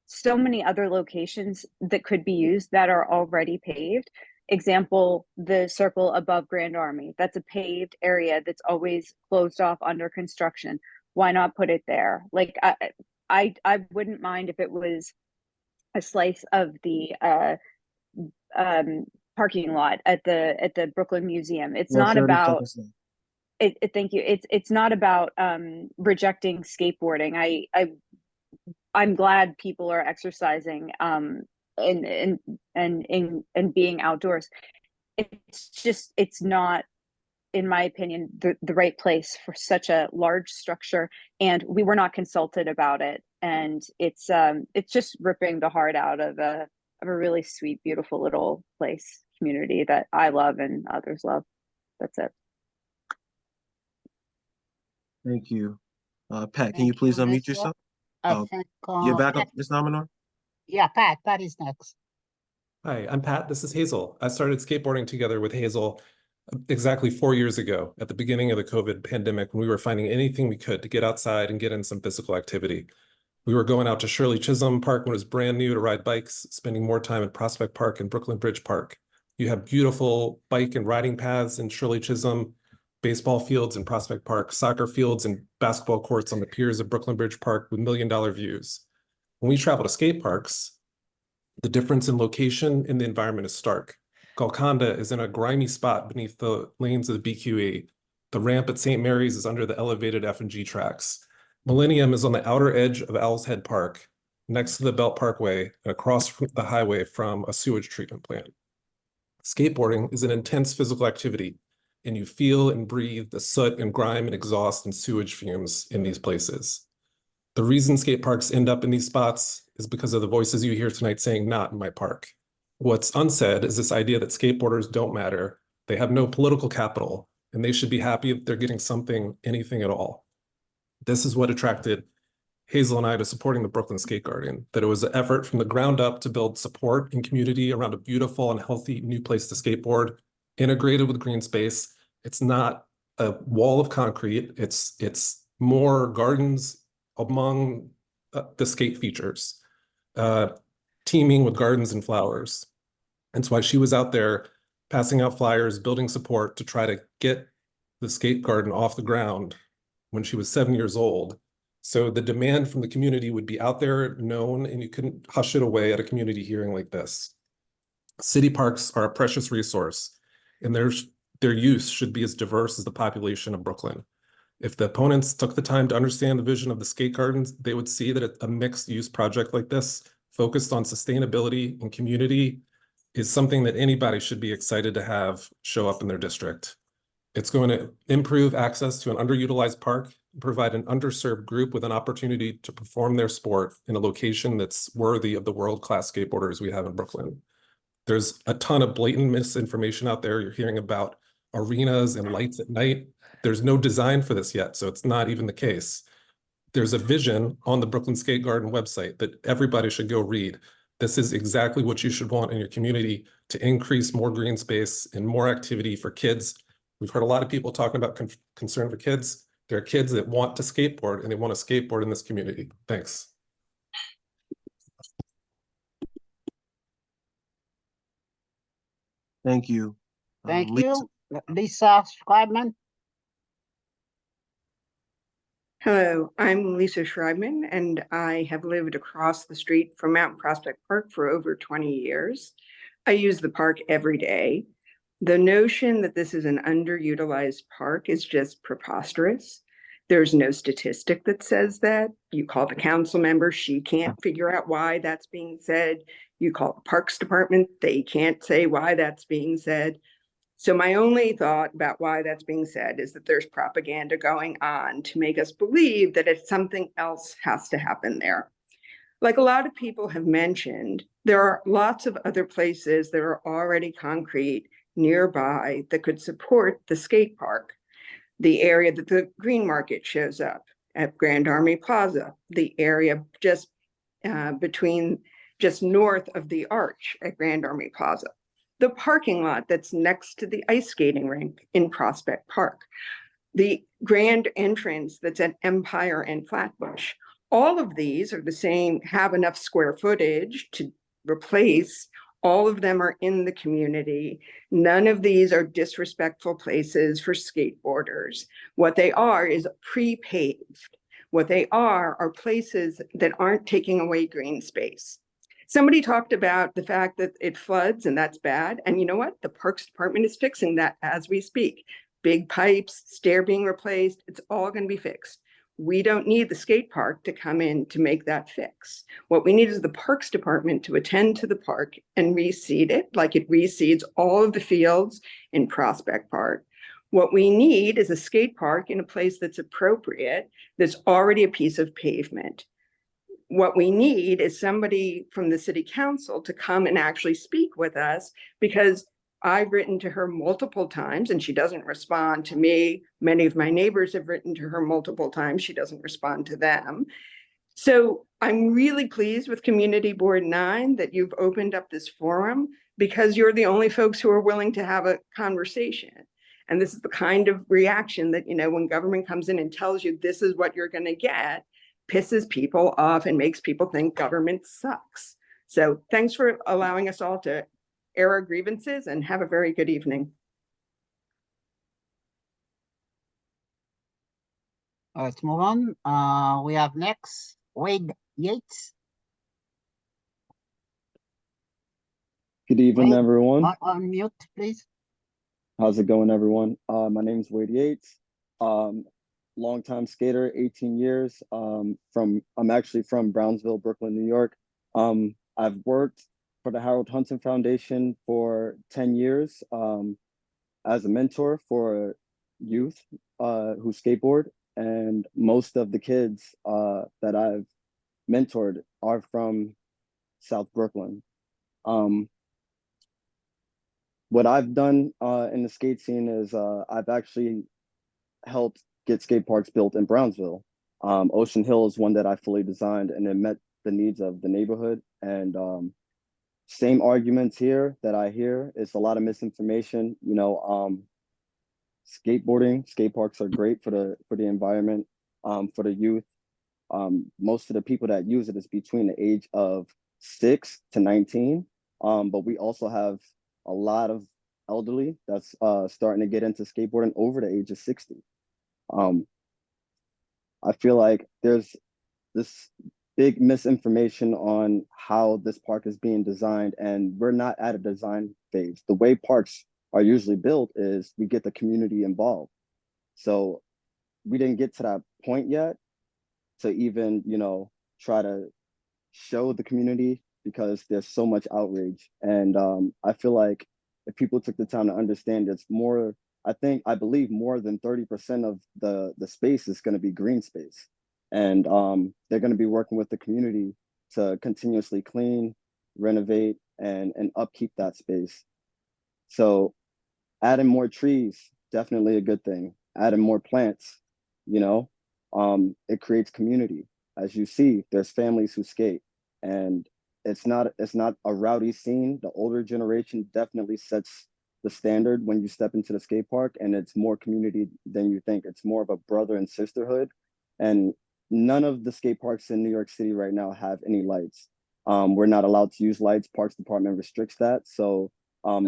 so many other locations that could be used that are already paved. Example, the circle above Grand Army. That's a paved area that's always closed off under construction. Why not put it there? Like, I wouldn't mind if it was a slice of the parking lot at the Brooklyn Museum. It's not about thank you. It's not about rejecting skateboarding. I'm glad people are exercising and being outdoors. It's not, in my opinion, the right place for such a large structure, and we were not consulted about it. And it's just ripping the heart out of a really sweet, beautiful little place, community that I love and others love. That's it. Thank you. Pat, can you please unmute yourself? I Oh, think, You're back Pat- up, Ms. Nominor? yeah, Pat is next. Hi, I'm Pat. This is Hazel. I started skateboarding together with Hazel exactly 4 years ago at the beginning of the COVID pandemic when we were finding anything we could to get outside and get in some physical activity. We were going out to Shirley Chisholm Park when it was brand new to ride bikes, spending more time at Prospect Park and Brooklyn Bridge Park. You have beautiful bike and riding paths in Shirley Chisholm, baseball fields in Prospect Park, soccer fields and basketball courts on the piers of Brooklyn Bridge Park with million-dollar views. When we travel to skate parks, the difference in location and the environment is stark. Golconda is in a grimy spot beneath the lanes of the BQE. The ramp at St. Mary's is under the elevated F&G tracks. Millennium is on the outer edge of Owl's Head Park, next to the Belt Parkway and across from the highway from a sewage treatment plant. Skateboarding is an intense physical activity, and you feel and breathe the soot and grime and exhaust and sewage fumes in these places. The reason skate parks end up in these spots is because of the voices you hear tonight saying not in my park. What's unsaid is this idea that skateboarders don't matter, they have no political capital, and they should be happy if they're getting something, anything at all. This is what attracted Hazel and I to supporting the Brooklyn Skate Garden, that it was an effort from the ground up to build support and community around a beautiful and healthy new place to skateboard, integrated with green space. It's not a wall of concrete, it's more gardens among the skate features, teaming with gardens and flowers. That's why she was out there passing out flyers, building support to try to get the skate garden off the ground when she was 7 years old. So the demand from the community would be out there, known, and you couldn't hush it away at a community hearing like this. City parks are a precious resource, and their use should be as diverse as the population of Brooklyn. If the opponents took the time to understand the vision of the skate gardens, they would see that a mixed use project like this, focused on sustainability and community, is something that anybody should be excited to have show up in their district. It's going to improve access to an underutilized park, provide an underserved group with an opportunity to perform their sport in a location that's worthy of the world-class skateboarders we have in Brooklyn. There's a ton of blatant misinformation out there. You're hearing about arenas and lights at night. There's no design for this yet, so it's not even the case. There's a vision on the Brooklyn Skate Garden website that everybody should go read. This is exactly what you should want in your community to increase more green space and more activity for kids. We've heard a lot of people talking about concern for kids. There are kids that want to skateboard and they want to skateboard in this community. Thanks. Thank you. Thank Lisa. you. Lisa Schreibman. Hello, I'm Lisa Schreibman, and I have lived across the street from Mountain Prospect Park for over 20 years. I use the park every day. The notion that this is an underutilized park is just preposterous. There's no statistic that says that. You call the council member, she can't figure out why that's being said. You call the Parks Department, they can't say why that's being said. So my only thought about why that's being said is that there's propaganda going on to make us believe that it's something else has to happen there. Like a lot of people have mentioned, there are lots of other places that are already concrete nearby that could support the skate park. The area that the Green Market shows up at Grand Army Plaza, the area just just north of the Arch at Grand Army Plaza, the parking lot that's next to the ice skating rink in Prospect Park, the grand entrance that's at Empire and Flatbush. All of these are the same, have enough square footage to replace. All of them are in the community. None of these are disrespectful places for skateboarders. What they are is pre-paved. What they are places that aren't taking away green space. Somebody talked about the fact that it floods and that's bad. And you know what? The Parks Department is fixing that as we speak. Big pipes, stair being replaced, it's all going to be fixed. We don't need the skate park to come in to make that fix. What we need is the Parks Department to attend to the park and reseed it like it reseeds all of the fields in Prospect Park. What we need is a skate park in a place that's appropriate, that's already a piece of pavement. What we need is somebody from the city council to come and actually speak with us, because I've written to her multiple times and she doesn't respond to me. Many of my neighbors have written to her multiple times. She doesn't respond to them. So I'm really pleased with Community Board 9 that you've opened up this forum because you're the only folks who are willing to have a conversation. And this is the kind of reaction that, you know, when government comes in and tells you this is what you're going to get, pisses people off and makes people think government sucks. So thanks for allowing us all to air our grievances and have a very good evening. Let's move on. We have next Wade Yates. Good evening, Wade, everyone. Unmute, please. How's it going, everyone? My name is Wade Yates. Longtime skater, 18 years. I'm actually from Brownsville, Brooklyn, New York. I've worked for the Harold Hunting Foundation for 10 years as a mentor for youth who skateboard. And most of the kids that I've mentored are from South Brooklyn. What I've done in the skate scene is I've actually helped get skate parks built in Brownsville. Ocean Hill is one that I fully designed, and it met the needs of the neighborhood. And same arguments here that I hear. It's a lot of misinformation. You know, skateboarding, skate parks are great for the environment, for the youth. Most of the people that use it is between the age of 6 to 19. But we also have a lot of elderly that's starting to get into skateboarding over the age of 60. I feel like there's this big misinformation on how this park is being designed, and we're not at a design phase. The way parks are usually built is we get the community involved. So we didn't get to that point yet to even, you know, try to show the community because there's so much outrage. And I feel like if people took the time to understand, it's more, I believe more than 30% of the space is going to be green space. And they're going to be working with the community to continuously clean, renovate, and upkeep that space. So adding more trees, definitely a good thing. Adding more plants, you know, it creates community. As you see, there's families who skate, and it's not a rowdy scene. The older generation definitely sets the standard when you step into the skate park, and it's more community than you think. It's more of a brother and sisterhood. And none of the skate parks in New York City right now have any lights. We're not allowed to use lights. Parks Department restricts that. So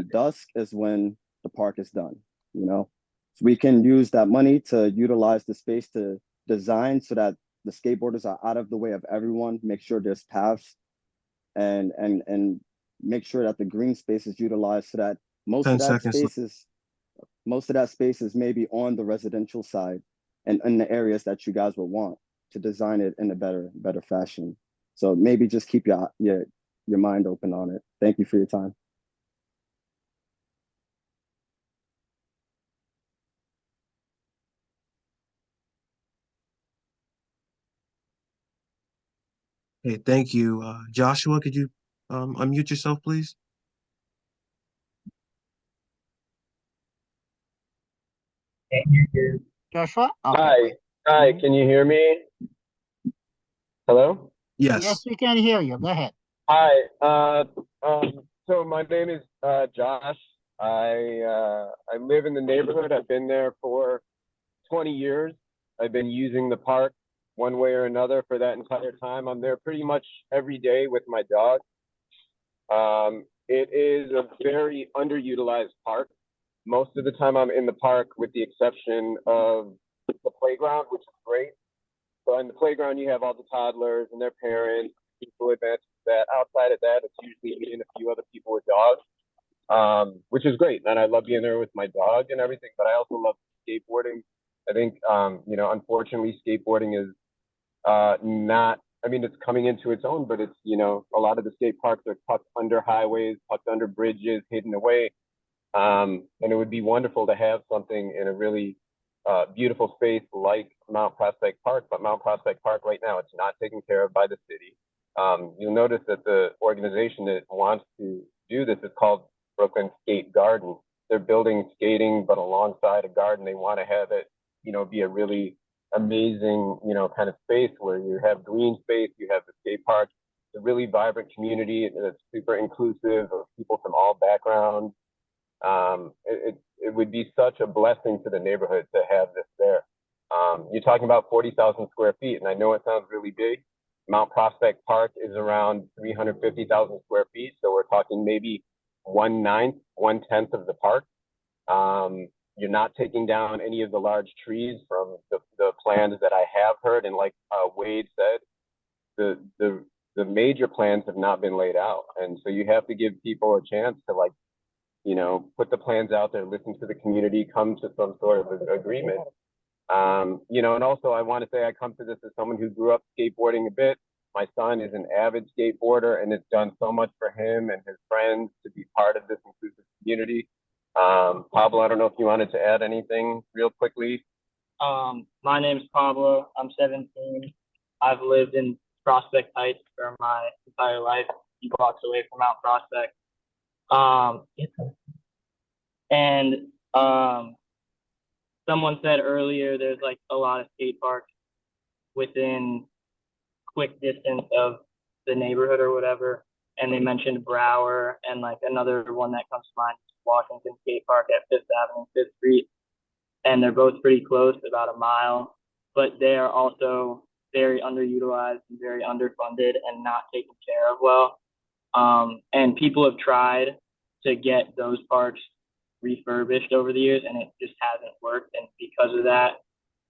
dusk is when the park is done, you know? So we can use that money to utilize the space to design so that the skateboarders are out of the way of everyone, make sure there's paths, and make sure that the green space is utilized so that most of that space is maybe on the residential side and in the areas that you guys would want to design it in a better fashion. So maybe just keep your mind open on it. Thank you for your time. Hey, thank you. Joshua, could you unmute yourself, please? Joshua? Hi, can you hear me? Hello? Yes, we can hear you. Go ahead. Hi, so my name is Josh. I live in the neighborhood. I've been there for 20 years. I've been using the park one way or another for that entire time. I'm there pretty much every day with my dog. It is a very underutilized park. Most of the time I'm in the park with the exception of the playground, which is great. So in the playground, you have all the toddlers and their parents, people advanced to that. Outside of that, it's usually me and a few other people with dogs, which is great. And I love being there with my dog and everything, but I also love skateboarding. I think, you know, unfortunately, skateboarding is not, I mean, it's coming into its own, but it's, you know, a lot of the skate parks are tucked under highways, tucked under bridges, hidden away. And it would be wonderful to have something in a really beautiful space like Mount Prospect Park, but Mount Prospect Park right now, it's not taken care of by the city. You'll notice that the organization that wants to do this is called Brooklyn Skate Garden. They're building skating, but alongside a garden, they want to have it, you know, be a really amazing, you know, kind of space where you have green space, you have the skate park, a really vibrant community that's super inclusive of people from all backgrounds. It would be such a blessing to the neighborhood to have this there. You're talking about 40,000 square feet, and I know it sounds really big. Mount Prospect Park is around 350,000 square feet, so we're talking maybe 1/9, 1/10 of the park. You're not taking down any of the large trees from the plans that I have heard, and like Wade said, the major plans have not been laid out, and so you have to give people a chance to, like, you know, put the plans out there, listen to the community, come to some sort of an agreement. You know, and also I want to say I come to this as someone who grew up skateboarding a bit. My son is an avid skateboarder, and it's done so much for him and his friends to be part of this inclusive community. Pablo, I don't know if you wanted to add anything real quickly. My name's Pablo. I'm 17. I've lived in Prospect Heights for my entire life, a few blocks away from Mount Prospect. Someone said earlier there's like a lot of skate parks within quick distance of the neighborhood or whatever, and they mentioned Brower, and like another one that comes to mind is Washington Skate Park at 5th Avenue, 5th Street, and they're both pretty close, about a mile, but they are also very underutilized and very underfunded and not taken care of well. And people have tried to get those parks refurbished over the years, and it just hasn't worked. And because of that,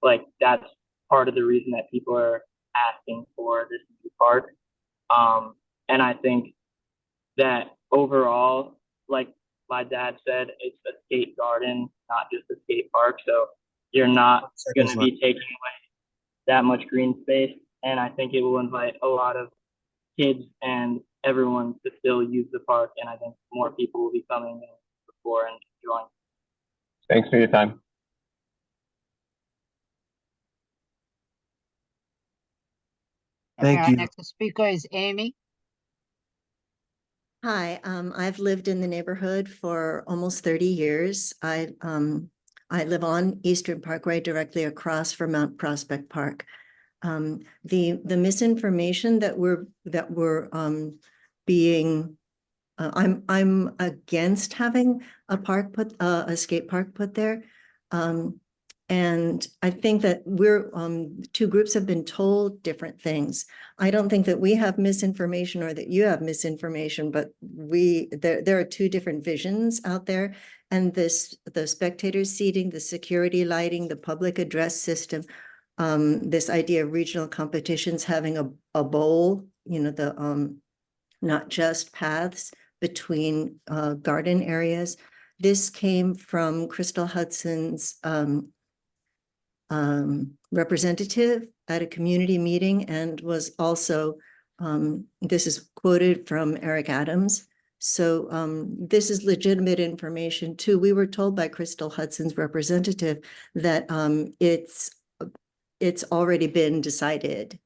like, that's part of the reason that people are asking for this new park. And I think that overall, like my dad said, it's a skate garden, not just a skate park. So you're not going to be taking away that much green space. And I think it will invite a lot of kids and everyone to still use the park. And I think more people will be coming in before and enjoying. Thanks for your time. Okay, Thank our you. next speaker is Amy. Hi, I've lived in the neighborhood for almost 30 years. I live on Eastern Parkway, directly across from Mount Prospect Park. The misinformation that we're being, I'm against having a skate park put there. And I think that we're two groups have been told different things. I don't think that we have misinformation or that you have misinformation, but there are two different visions out there. And the spectator seating, the security lighting, the public address system, this idea of regional competitions having a bowl, you know, not just paths between garden areas. This came from Crystal Hudson's representative at a community meeting, and was also, this is quoted from Eric Adams. So this is legitimate information too. We were told by Crystal Hudson's representative that it's already been decided.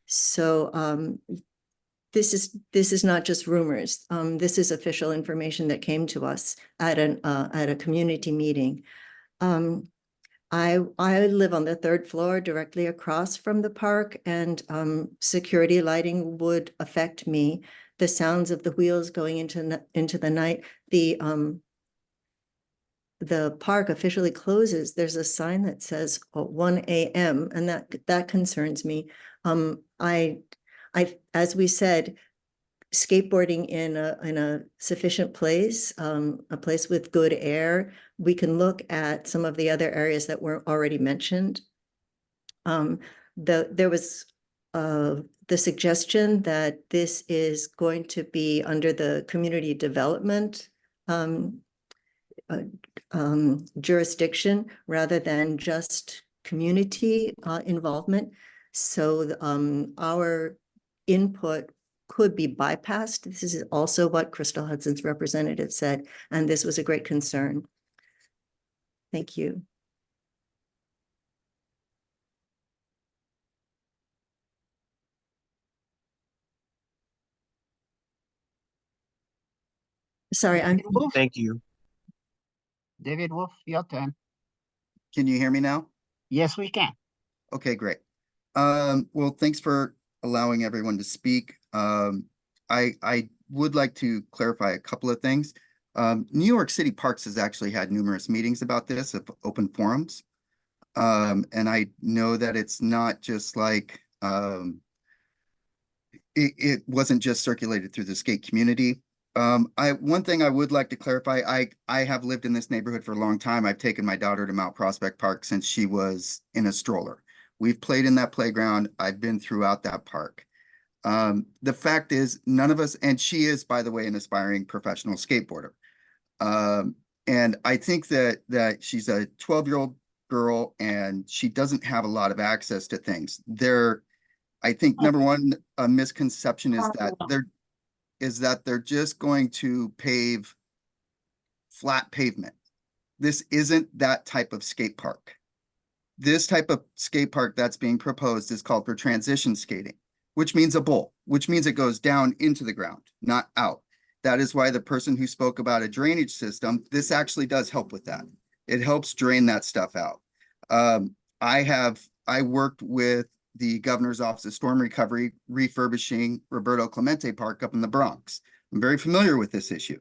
So this is not just rumors. This is official information that came to us at a community meeting. I live on the 3rd floor directly across from the park, and security lighting would affect me. The sounds of the wheels going into the night. The park officially closes. There's a sign that says 1 a.m. and that concerns me. As we said, skateboarding in a sufficient place, a place with good air. We can look at some of the other areas that were already mentioned. There was the suggestion that this is going to be under the community development jurisdiction rather than just community involvement. So our input could be bypassed. This is also what Crystal Hudson's representative said, and this was a great concern. Thank you. Sorry, Thank you. David Wolf, your turn. Can you hear me now? Yes, we can. Okay, great. Well, thanks for allowing everyone to speak. I would like to clarify a couple of things. New York City Parks has actually had numerous meetings about this of open forums. And I know that it's not just like, it wasn't just circulated through the skate community. One thing I would like to clarify, I have lived in this neighborhood for a long time. I've taken my daughter to Mount Prospect Park since she was in a stroller. We've played in that playground. I've been throughout that park. The fact is, none of us, and she is, by the way, an aspiring professional skateboarder. And I think that she's a 12-year-old girl and she doesn't have a lot of access to things. I think number one, a misconception is that they're just going to pave flat pavement. This isn't that type of skate park. This type of skate park that's being proposed is called for transition skating, which means a bowl, which means it goes down into the ground, not out. That is why the person who spoke about a drainage system, this actually does help with that. It helps drain that stuff out. I worked with the Governor's Office of Storm Recovery refurbishing Roberto Clemente Park up in the Bronx. I'm very familiar with this issue.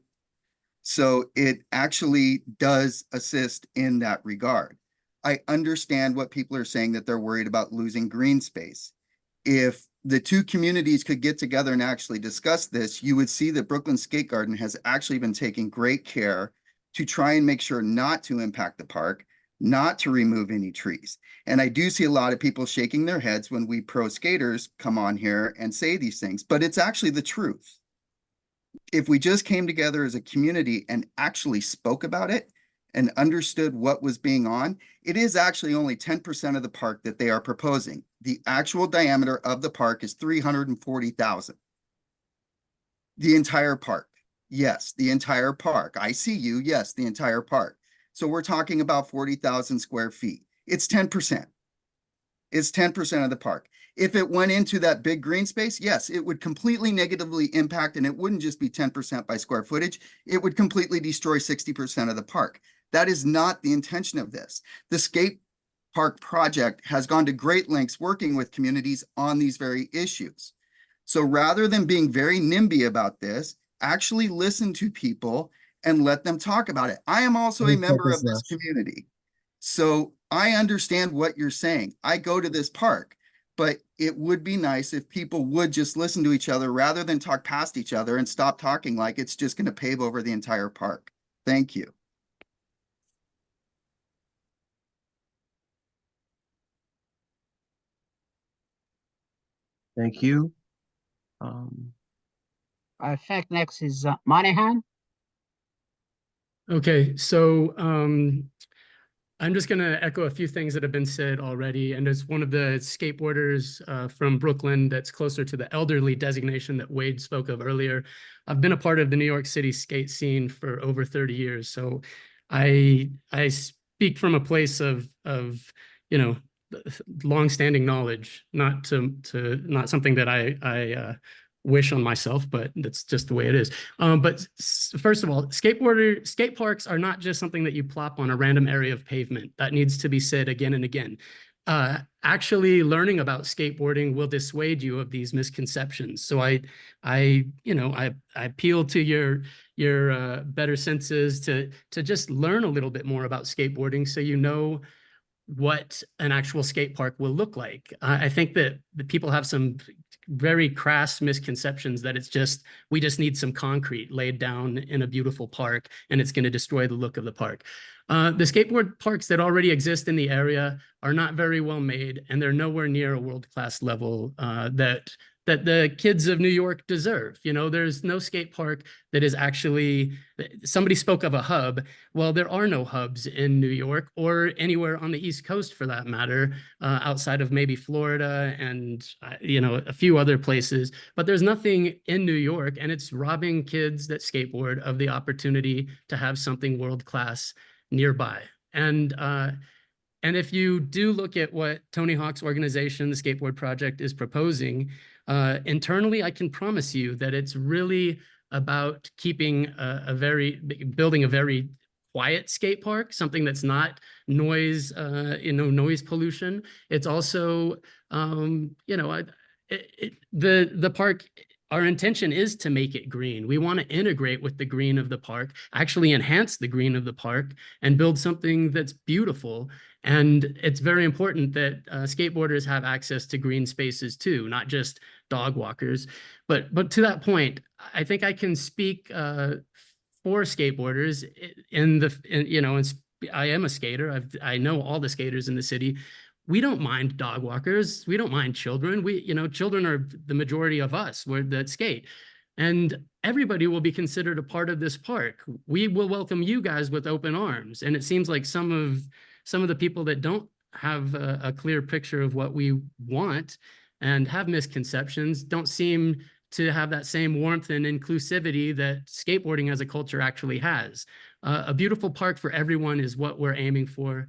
So it actually does assist in that regard. I understand what people are saying, that they're worried about losing green space. If the two communities could get together and actually discuss this, you would see that Brooklyn Skate Garden has actually been taking great care to try and make sure not to impact the park, not to remove any trees. And I do see a lot of people shaking their heads when we pro skaters come on here and say these things, but it's actually the truth. If we just came together as a community and actually spoke about it and understood what was being on, it is actually only 10% of the park that they are proposing. The actual diameter of the park is 340,000. The entire park. Yes, the entire park. I see you. Yes, the entire park. So we're talking about 40,000 square feet. It's 10%. It's 10% of the park. If it went into that big green space, yes, it would completely negatively impact, and it wouldn't just be 10% by square footage. It would completely destroy 60% of the park. That is not the intention of this. The skate park project has gone to great lengths working with communities on these very issues. So rather than being very NIMBY about this, actually listen to people and let them talk about it. I am also a member of this community. So I understand what you're saying. I go to this park, but it would be nice if people would just listen to each other rather than talk past each other and stop talking like it's just going to pave over the entire park. Thank you. Thank you. I think next is Monahan. Okay, so I'm just going to echo a few things that have been said already. And as one of the skateboarders from Brooklyn that's closer to the elderly designation that Wade spoke of earlier, I've been a part of the New York City skate scene for over 30 years. So I speak from a place of you know, longstanding knowledge, not something that I wish on myself, but that's just the way it is. But first of all, skate parks are not just something that you plop on a random area of pavement. That needs to be said again and again. Actually learning about skateboarding will dissuade you of these misconceptions. So I appeal to your better senses to just learn a little bit more about skateboarding, so you know what an actual skate park will look like. I think that the people have some very crass misconceptions that we just need some concrete laid down in a beautiful park and it's going to destroy the look of the park. The skateboard parks that already exist in the area are not very well made, and they're nowhere near a world-class level that the kids of New York deserve. You know, there's no skate park that is actually, somebody spoke of a hub. Well, there are no hubs in New York or anywhere on the East Coast for that matter, outside of maybe Florida and, a few other places. But there's nothing in New York, and it's robbing kids that skateboard of the opportunity to have something world-class nearby. And if you do look at what Tony Hawk's organization, the Skateboard Project, is proposing, internally, I can promise you that it's really about building a very quiet skate park, something that's not noise, noise pollution. It's also, the park, our intention is to make it green. We want to integrate with the green of the park, actually enhance the green of the park, and build something that's beautiful. And it's very important that skateboarders have access to green spaces too, not just dog walkers. But to that point, I think I can speak for skateboarders I am a skater. I know all the skaters in the city. We don't mind dog walkers. We don't mind children. Children are the majority of us that skate. And everybody will be considered a part of this park. We will welcome you guys with open arms. And it seems like some of the people that don't have a clear picture of what we want and have misconceptions don't seem to have that same warmth and inclusivity that skateboarding as a culture actually has. A beautiful park for everyone is what we're aiming for.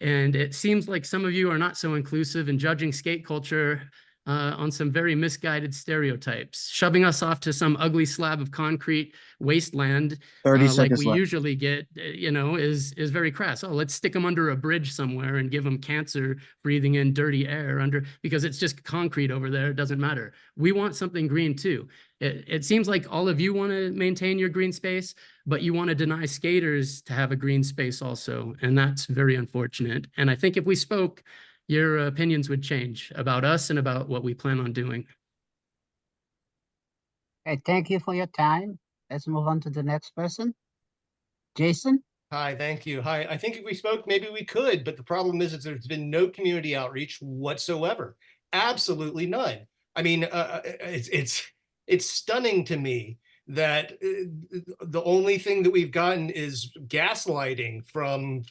And it seems like some of you are not so inclusive in judging skate culture on some very misguided stereotypes, shoving us off to some ugly slab of concrete wasteland 30 like seconds we left. usually get, is very crass. Oh, let's stick them under a bridge somewhere and give them cancer breathing in dirty air because it's just concrete over there. It doesn't matter. We want something green too. It seems like all of you want to maintain your green space, but you want to deny skaters to have a green space also. And that's very unfortunate. And I think if we spoke, your opinions would change about us and about what we plan on doing. Okay, thank you for your time. Let's move on to the next person. Jason? Hi, thank you. Hi, I think if we spoke, maybe we could, but the problem is that there's been no community outreach whatsoever. Absolutely none. I mean, it's stunning to me that the only thing that we've gotten is gaslighting from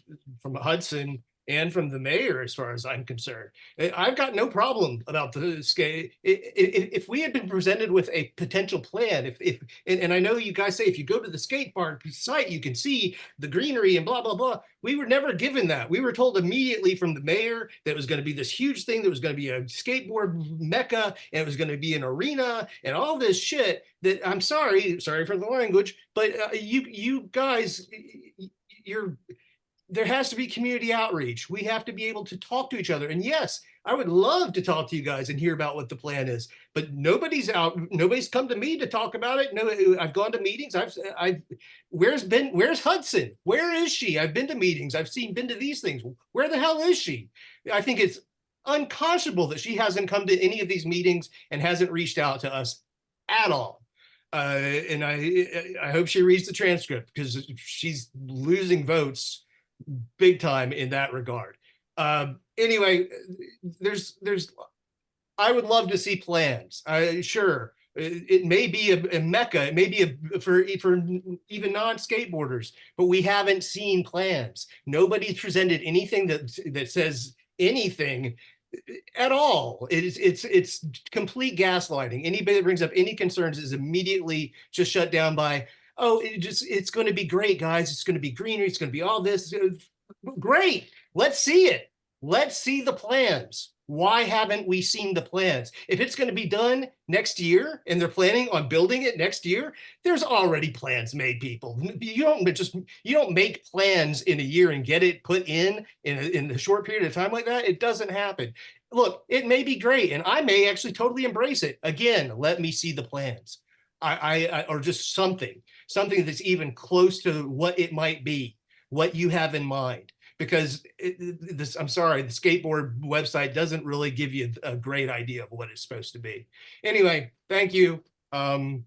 Hudson and from the mayor, as far as I'm concerned. I've got no problem about the skate. If we had been presented with a potential plan, and I know you guys say if you go to the skate park site, you can see the greenery and blah, blah, blah. We were never given that. We were told immediately from the mayor that it was going to be this huge thing, that was going to be a skateboard mecca, and it was going to be an arena and all this shit that I'm sorry for the language, but you guys, there has to be community outreach. We have to be able to talk to each other. And yes, I would love to talk to you guys and hear about what the plan is, but nobody's come to me to talk about it. No, I've gone to meetings. Where's Hudson? Where is she? I've been to meetings. Been to these things. Where the hell is she? I think it's unconscionable that she hasn't come to any of these meetings and hasn't reached out to us at all. And I hope she reads the transcript, because she's losing votes big time in that regard. Anyway, I would love to see plans. Sure, it may be a mecca, it may be for even non-skateboarders, but we haven't seen plans. Nobody's presented anything that says anything at all. It's complete gaslighting. Anybody that brings up any concerns is immediately just shut down by, oh, it's going to be great, guys. It's going to be greenery. It's going to be all this. Great. Let's see it. Let's see the plans. Why haven't we seen the plans? If it's going to be done next year and they're planning on building it next year, there's already plans made, people. You don't make plans in a year and get it put in a short period of time like that. It doesn't happen. Look, it may be great, and I may actually totally embrace it. Again, let me see the plans. Or just something that's even close to what it might be, what you have in mind. Because I'm sorry, the skateboard website doesn't really give you a great idea of what it's supposed to be. Anyway, thank you. Good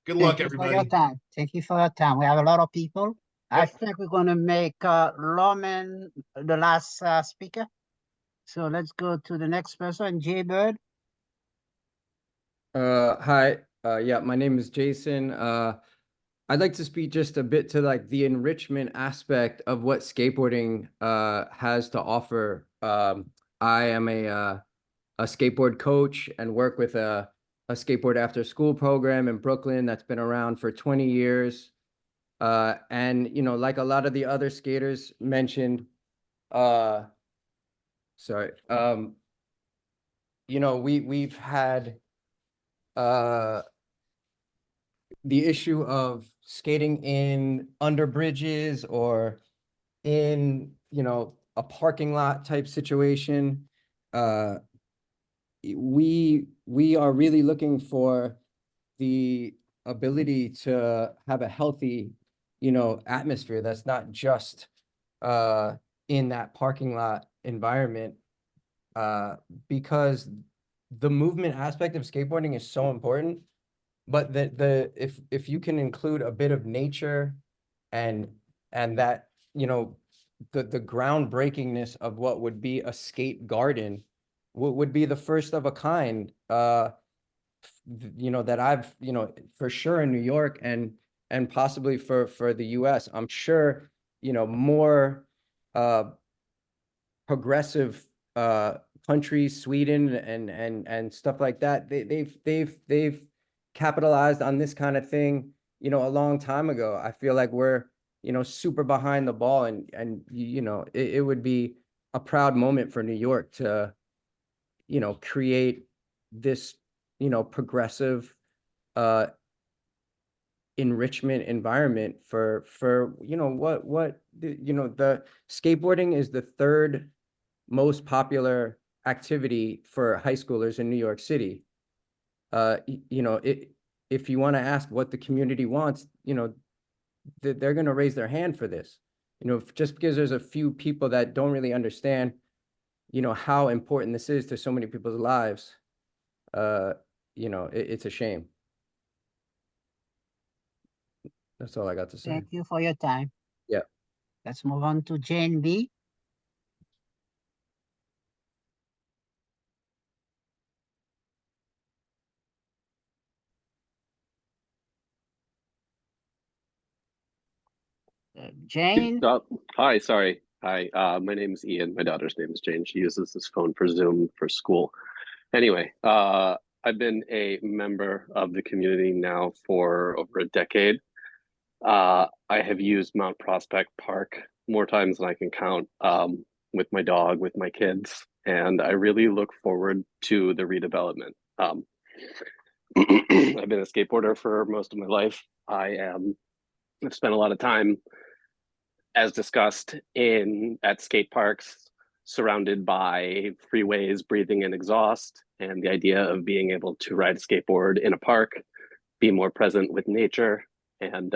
luck, everybody. Thank you for your time. We have a lot of people. I think we're going to make Lawman the last speaker. So let's go to the next person, Jay Bird. Hi. Yeah, my name is Jason. I'd like to speak just a bit to like the enrichment aspect of what skateboarding has to offer. I am a skateboard coach and work with a skateboard after school program in Brooklyn that's been around for 20 years. And like a lot of the other skaters mentioned, we've had the issue of skating in under bridges or in, you know, a parking lot type situation, we are really looking for the ability to have a healthy, you know, atmosphere that's not just in that parking lot environment, because the movement aspect of skateboarding is so important. But if you can include a bit of nature and that, you know, the groundbreakingness of what would be a skate garden would be the first of a kind, you know, that I've, you know, for sure in New York and possibly for the US. I'm sure, you know, more progressive countries, Sweden and stuff like that, they've capitalized on this kind of thing, you know, a long time ago. I feel like we're, you know, super behind the ball, and you know, it would be a proud moment for New York to, you know, create this, you know, progressive enrichment environment for you know, you know, the skateboarding is the third most popular activity for high schoolers in New York City. You know, if you want to ask what the community wants, you know, they're going to raise their hand for this. You know, just because there's a few people that don't really understand, you know, how important this is to so many people's lives, you know, it's a shame. That's all I got to say. Thank you for your time. Yeah. Let's move on to Jane B. Jane. Hi, sorry. Hi, my name is Ian. My daughter's name is Jane. She uses this phone for Zoom for school. Anyway, I've been a member of the community now for over a decade. I have used Mount Prospect Park more times than I can count, with my dog, with my kids, and I really look forward to the redevelopment. I've been a skateboarder for most of my life. I've spent a lot of time, as discussed, at skate parks, surrounded by freeways, breathing in exhaust, and the idea of being able to ride a skateboard in a park, be more present with nature, and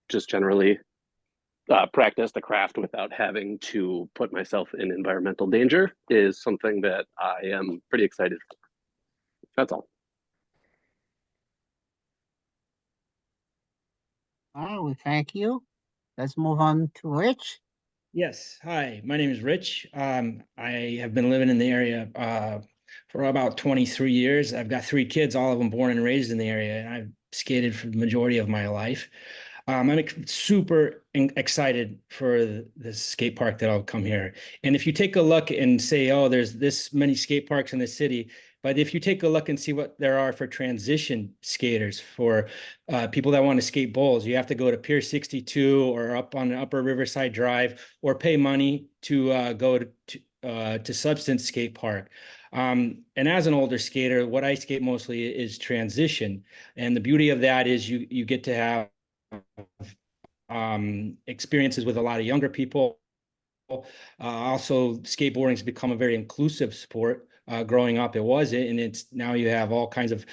just generally practice the craft without having to put myself in environmental danger is something that I am pretty excited for. That's all. All right, well, thank you. Let's move on to Rich. Yes. Hi, my name is Rich. I have been living in the area for about 23 years. I've got 3 kids, all of them born and raised in the area, and I've skated for the majority of my life. I'm super excited for the skate park that'll come here. And if you take a look and say, oh, there's this many skate parks in the city, but if you take a look and see what there are for transition skaters, for people that want to skate bowls, you have to go to Pier 62 or up on Upper Riverside Drive, or pay money to go to Substance Skate Park. And as an older skater, what I skate mostly is transition. And the beauty of that is you get to have experiences with a lot of younger people. Also, skateboarding has become a very inclusive sport. Growing up, it wasn't, and it's now you have all kinds of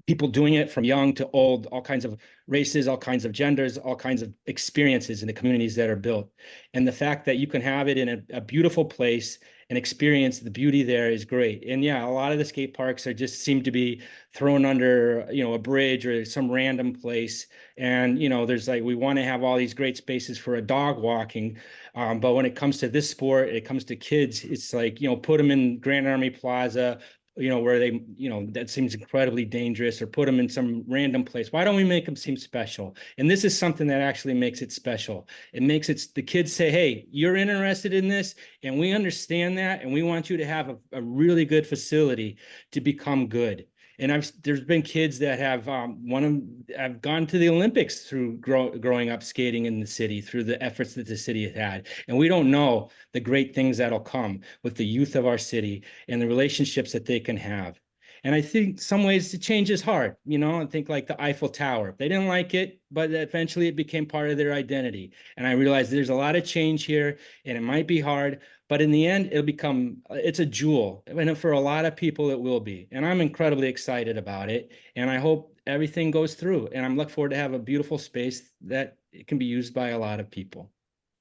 people doing it from young to old, all kinds of races, all kinds of genders, all kinds of experiences in the communities that are built. And the fact that you can have it in a beautiful place and experience the beauty there is great. And yeah, a lot of the skate parks are just seem to be thrown under, you know, a bridge or some random place. And, you know, there's like, we want to have all these great spaces for a dog walking. But when it comes to this sport, it comes to kids, it's like, you know, put them in Grand Army Plaza, you know, where they, you know, that seems incredibly dangerous, or put them in some random place. Why don't we make them seem special? And this is something that actually makes it special. It makes it, the kids say, hey, you're interested in this, and we understand that, and we want you to have a really good facility to become good. And there's been kids that have have gone to the Olympics through growing up skating in the city, through the efforts that the city has had. And we don't know the great things that'll come with the youth of our city and the relationships that they can have. And I think some ways the change is hard, you know, I think like the Eiffel Tower, they didn't like it, but eventually it became part of their identity. And I realized there's a lot of change here and it might be hard, but in the end, it's a jewel. And for a lot of people, it will be. And I'm incredibly excited about it. And I hope everything goes through. And I'm looking forward to have a beautiful space that it can be used by a lot of people.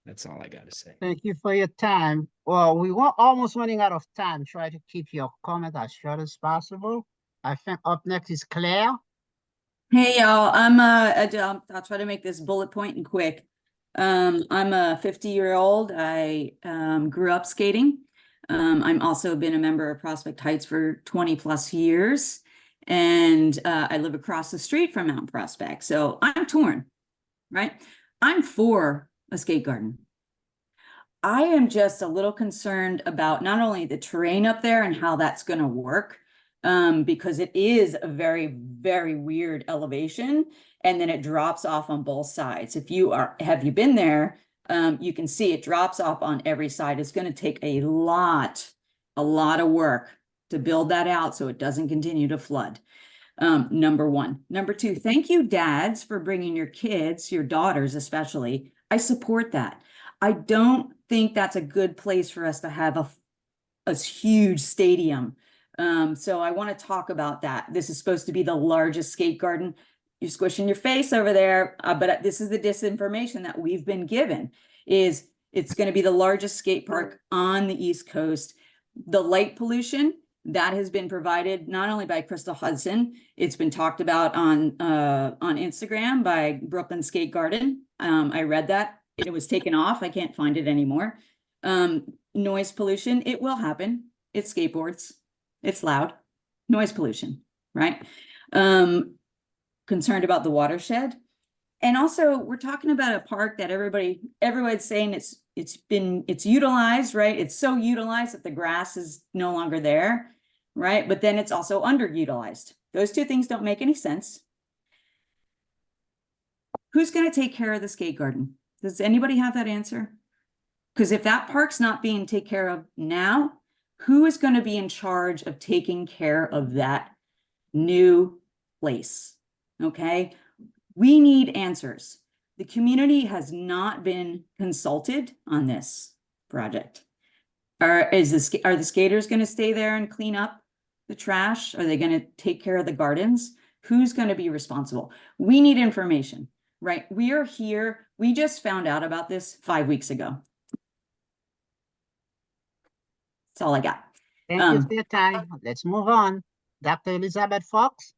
That's all I got to say. Thank you for your time. Well, we were almost running out of time. Try to keep your comment as short as possible. I think up next is Claire. Hey y'all, I'll try to make this bullet point and quick. I'm a 50-year-old. I grew up skating. I'm also been a member of Prospect Heights for 20 plus years. And I live across the street from Mount Prospect. So I'm torn, right? I'm for a skate garden. I am just a little concerned about not only the terrain up there and how that's going to work, because it is a very, very weird elevation, and then it drops off on both sides. Have you been there? You can see it drops off on every side. It's going to take a lot of work to build that out so it doesn't continue to flood. Number one. Number two, thank you, dads, for bringing your kids, your daughters especially. I support that. I don't think that's a good place for us to have a huge stadium. So I want to talk about that. This is supposed to be the largest skate garden. You're squishing your face over there, but this is the disinformation that we've been given, is it's going to be the largest skate park on the East Coast. The light pollution that has been provided not only by Crystal Hudson, it's been talked about on Instagram by Brooklyn Skate Garden. I read that. It was taken off. I can't find it anymore. Noise pollution, it will happen. It's skateboards. It's loud. Noise pollution, right? Concerned about the watershed. And also we're talking about a park that everyone's saying it's utilized, right? It's so utilized that the grass is no longer there, right? But then it's also underutilized. Those two things don't make any sense. Who's going to take care of the skate garden? Does anybody have that answer? Because if that park's not being taken care of now, who is going to be in charge of taking care of that new place? Okay. We need answers. The community has not been consulted on this project. Are the skaters going to stay there and clean up the trash? Are they going to take care of the gardens? Who's going to be responsible? We need information, right? We are here. We just found out about this 5 weeks ago. That's all I got. Thank you for your time. Let's move on. Dr. Elizabeth Fox.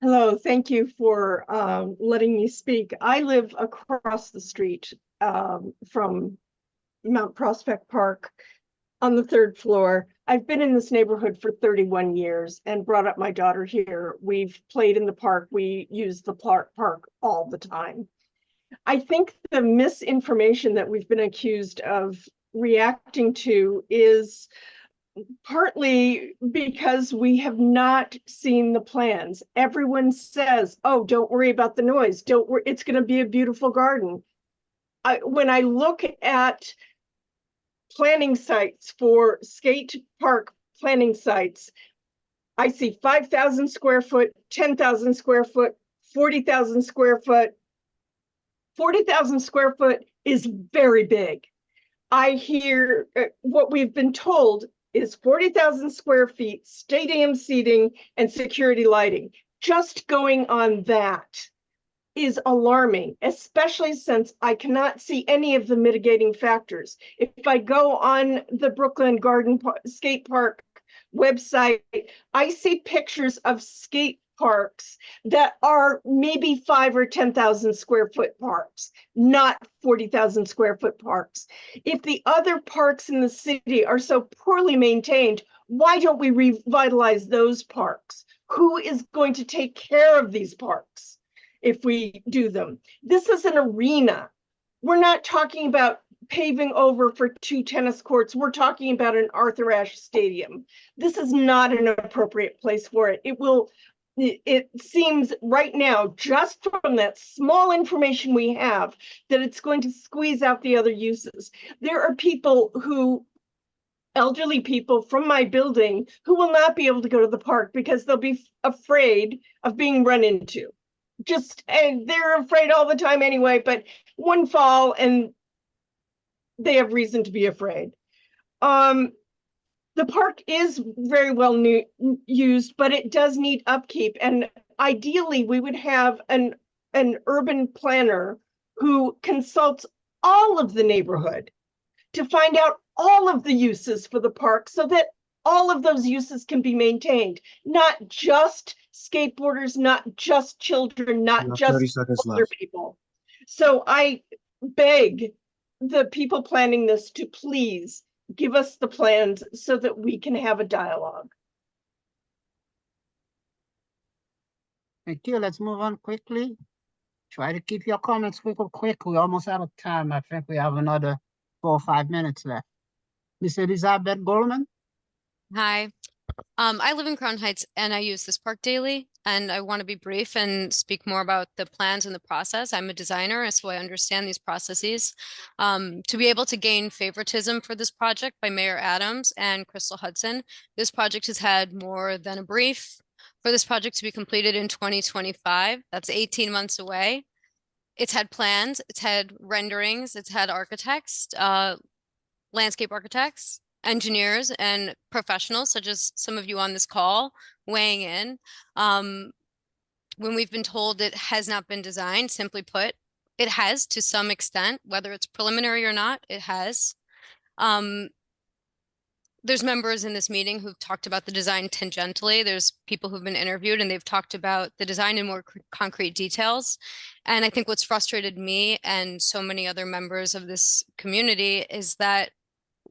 Hello, thank you for letting me speak. I live across the street from Mount Prospect Park on the 3rd floor. I've been in this neighborhood for 31 years and brought up my daughter here. We've played in the park. We use the park all the time. I think the misinformation that we've been accused of reacting to is partly because we have not seen the plans. Everyone says, oh, don't worry about the noise. Don't worry, it's going to be a beautiful garden. When I look at planning sites for skate park planning sites, I see 5,000 square foot, 10,000 square foot, 40,000 square foot. 40,000 square foot is very big. I hear what we've been told is 40,000 square feet, stadium seating, and security lighting. Just going on that is alarming, especially since I cannot see any of the mitigating factors. If I go on the Brooklyn Skate Park website, I see pictures of skate parks that are maybe 5,000 or 10,000 square foot parks, not 40,000 square foot parks. If the other parks in the city are so poorly maintained, why don't we revitalize those parks? Who is going to take care of these parks if we do them? This is an arena. We're not talking about paving over for 2 tennis courts. We're talking about an Arthur Ashe Stadium. This is not an appropriate place for it. It seems right now, just from that small information we have, that it's going to squeeze out the other uses. There are people who elderly people from my building who will not be able to go to the park because they'll be afraid of being run into. And they're afraid all the time anyway, but one fall and they have reason to be afraid. The park is very well used, but it does need upkeep. And ideally, we would have an urban planner who consults all of the neighborhood to find out all of the uses for the park so that all of those uses can be maintained, not just skateboarders, not just children, not You have just 30 seconds older left. people. So I beg the people planning this to please give us the plans so that we can have a dialogue. Thank you. Let's move on quickly. Try to keep your comments quick. We're almost out of time. I think we have another 4 or 5 minutes left. Miss Elizabeth Goldman? Hi. I live in Crown Heights and I use this park daily, and I want to be brief and speak more about the plans and the process. I'm a designer, so I understand these processes. To be able to gain favoritism for this project by Mayor Adams and Crystal Hudson, this project has had more than a brief for this project to be completed in 2025. That's 18 months away. It's had plans, it's had renderings, it's had architects, landscape architects, engineers, and professionals such as some of you on this call weighing in. When we've been told it has not been designed, simply put, it has to some extent, whether it's preliminary or not, it has. There's members in this meeting who've talked about the design tangentially. There's people who've been interviewed and they've talked about the design in more concrete details. And I think what's frustrated me and so many other members of this community is that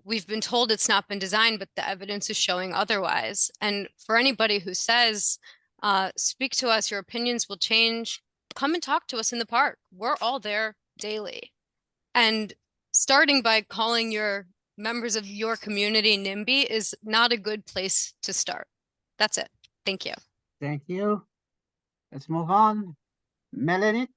we've been told it's not been designed, but the evidence is showing otherwise. And for anybody who says, speak to us, your opinions will change, come and talk to us in the park. We're all there daily. And starting by calling your members of your community NIMBY is not a good place to start. That's it. Thank you. Thank you. Let's move on. Melanie?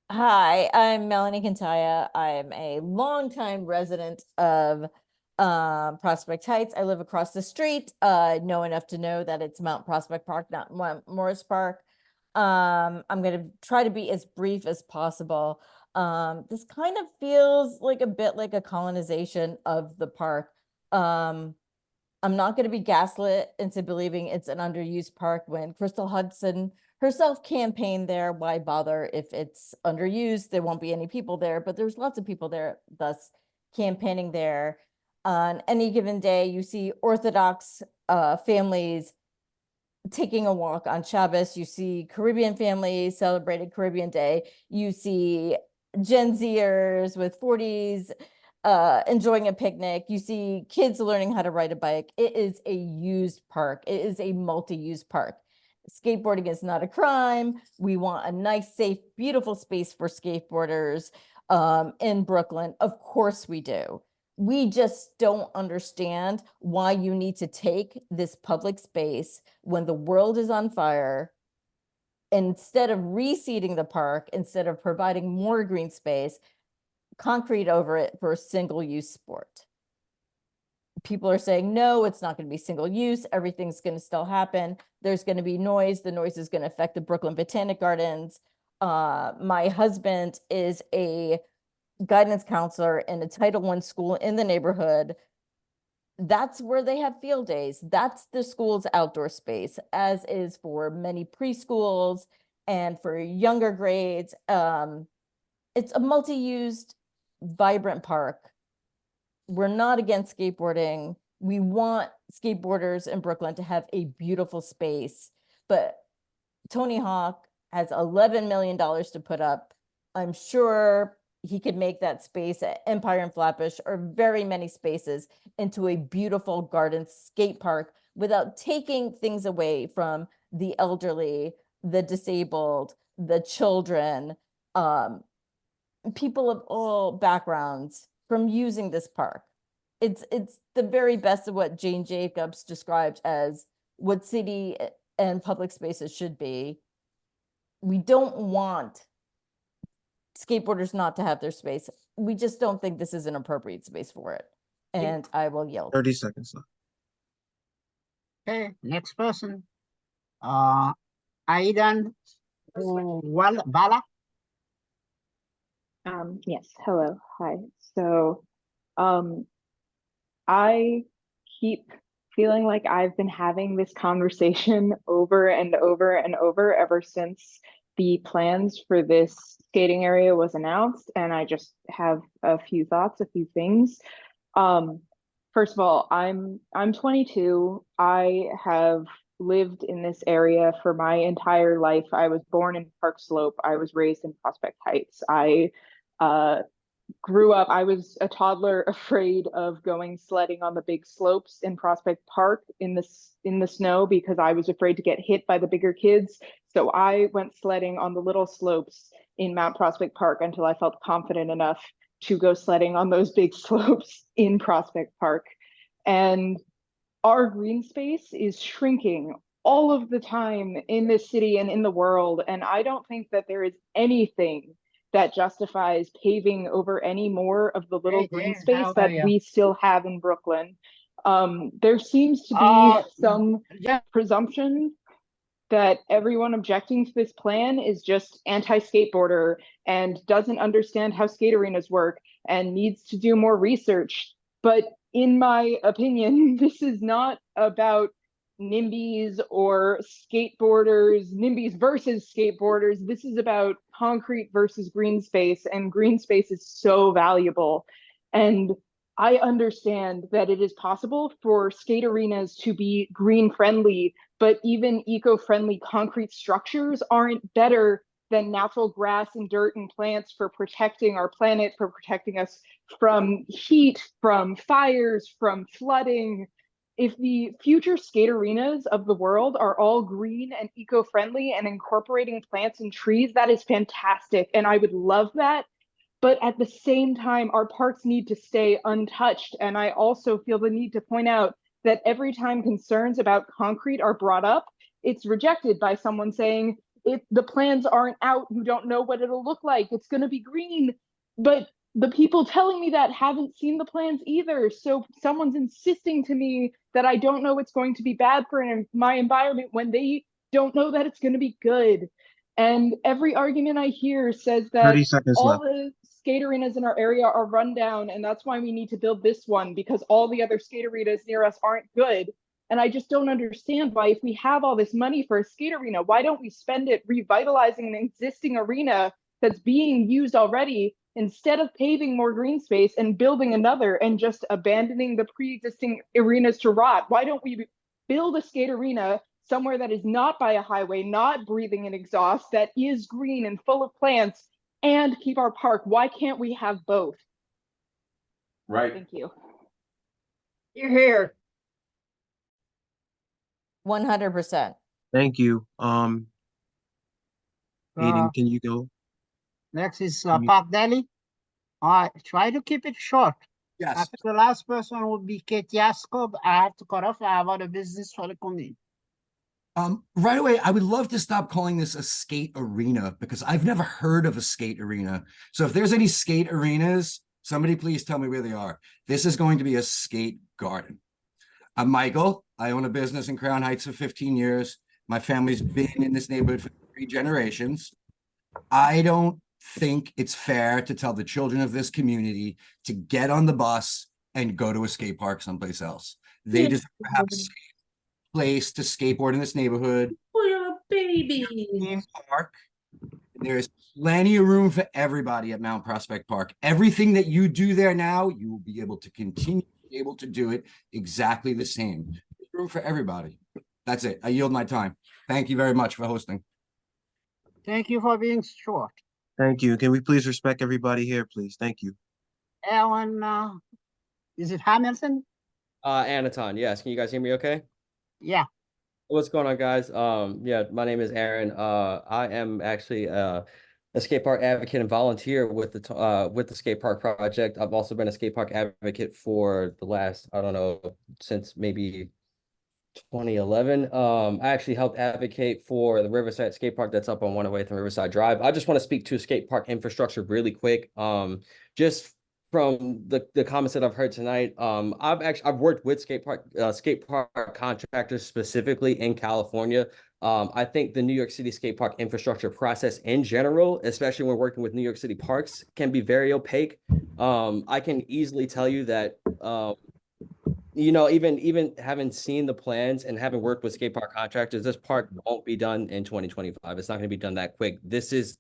Hi, I'm Melanie Cantaya. I'm a longtime resident of Prospect Heights. I live across the street. Know enough to know that it's Mount Prospect Park, not Morris Park. I'm going to try to be as brief as possible. This kind of feels like a bit like a colonization of the park. I'm not going to be gaslit into believing it's an underused park when Crystal Hudson herself campaigned there. Why bother if it's underused? There won't be any people there, but there's lots of people there, thus campaigning there. On any given day, you see Orthodox families taking a walk on Shabbos. You see Caribbean families celebrating Caribbean Day. You see Gen Zers with 40s enjoying a picnic. You see kids learning how to ride a bike. It is a used park. It is a multi-use park. Skateboarding is not a crime. We want a nice, safe, beautiful space for skateboarders in Brooklyn. Of course we do. We just don't understand why you need to take this public space when the world is on fire. Instead of reseeding the park, instead of providing more green space, concrete over it for a single-use sport. People are saying, no, it's not going to be single use. Everything's going to still happen. There's going to be noise. The noise is going to affect the Brooklyn Botanic Gardens. My husband is a guidance counselor in a Title I school in the neighborhood. That's where they have field days. That's the school's outdoor space, as is for many preschools and for younger grades. It's a multi-used, vibrant park. We're not against skateboarding. We want skateboarders in Brooklyn to have a beautiful space, but Tony Hawk has $11 million to put up. I'm sure he could make that space at Empire and Flatbush or very many spaces into a beautiful garden skate park without taking things away from the elderly, the disabled, the children, people of all backgrounds from using this park. It's the very best of what Jane Jacobs described as what city and public spaces should be. We don't want skateboarders not to have their space. We just don't think this is an appropriate space for it. And I will yield. 30 seconds left. Okay, next person. Aidan Vala. Yes, hello, hi. So, I keep feeling like I've been having this conversation over and over and over ever since the plans for this skating area was announced, and I just have a few thoughts, a few things. First of all, I'm 22. I have lived in this area for my entire life. I was born in Park Slope. I was raised in Prospect Heights. I grew up, I was a toddler afraid of going sledding on the big slopes in Prospect Park in the snow because I was afraid to get hit by the bigger kids. So I went sledding on the little slopes in Mount Prospect Park until I felt confident enough to go sledding on those big slopes in Prospect Park. And our green space is shrinking all of the time in this city and in the world. And I don't think that there is anything that justifies paving over any more of the little green space that we still have in Brooklyn. There seems to be some presumption that everyone objecting to this plan is just anti-skateboarder and doesn't understand how skate arenas work and needs to do more research. But in my opinion, this is not about NIMBYs or skateboarders, NIMBYs versus skateboarders. This is about concrete versus green space, and green space is so valuable. And I understand that it is possible for skate arenas to be green friendly, but even eco-friendly concrete structures aren't better than natural grass and dirt and plants for protecting our planet, for protecting us from heat, from fires, from flooding. If the future skate arenas of the world are all green and eco-friendly and incorporating plants and trees, that is fantastic. And I would love that. But at the same time, our parks need to stay untouched. And I also feel the need to point out that every time concerns about concrete are brought up, it's rejected by someone saying, if the plans aren't out, you don't know what it'll look like. It's going to be green. But the people telling me that haven't seen the plans either. So someone's insisting to me that I don't know it's going to be bad for my environment when they don't know that it's going to be good. And every argument I hear says that 30 seconds all left. the skate arenas in our area are run down, and that's why we need to build this one, because all the other skate arenas near us aren't good. And I just don't understand why, if we have all this money for a skate arena, why don't we spend it revitalizing an existing arena that's being used already, instead of paving more green space and building another and just abandoning the pre-existing arenas to rot? Why don't we build a skate arena somewhere that is not by a highway, not breathing in exhaust, that is green and full of plants, and keep our park? Why can't we have both? Right. Thank you. You're here. 100%. Thank you. Aiden, can you go? Next is Park Daily. All right, try to keep it short. Yes. After the last person would be Kate Yaskob. I have to cut off. I have other business for the committee. Right away, I would love to stop calling this a skate arena because I've never heard of a skate arena. So if there's any skate arenas, somebody please tell me where they are. This is going to be a skate garden. I'm Michael. I own a business in Crown Heights for 15 years. My family's been in this neighborhood for 3 generations. I don't think it's fair to tell the children of this community to get on the bus and go to a skate park someplace else. They deserve to have a safe place to skateboard in this neighborhood. Oh, baby. Park. There is plenty of room for everybody at Mount Prospect Park. Everything that you do there now, you will be able to continue to be able to do it exactly the same. There's room for everybody. That's it. I yield my time. Thank you very much for hosting. Thank you for being short. Thank you. Can we please respect everybody here, please? Thank you. Aaron, is it Hamilton? Anaton, yes. Can you guys hear me okay? Yeah. What's going on, guys? Yeah, my name is Aaron. I am actually a skate park advocate and volunteer with the skate park project. I've also been a skate park advocate for the last, I don't know, since maybe 2011. I actually helped advocate for the Riverside Skate Park that's up on 108th and Riverside Drive. I just want to speak to skate park infrastructure really quick. Just from the comments that I've heard tonight, I've worked with skate park contractors specifically in California. I think the New York City skate park infrastructure process in general, especially when working with New York City parks, can be very opaque. I can easily tell you that you know, even having seen the plans and having worked with skate park contractors, this park won't be done in 2025. It's not going to be done that quick. This is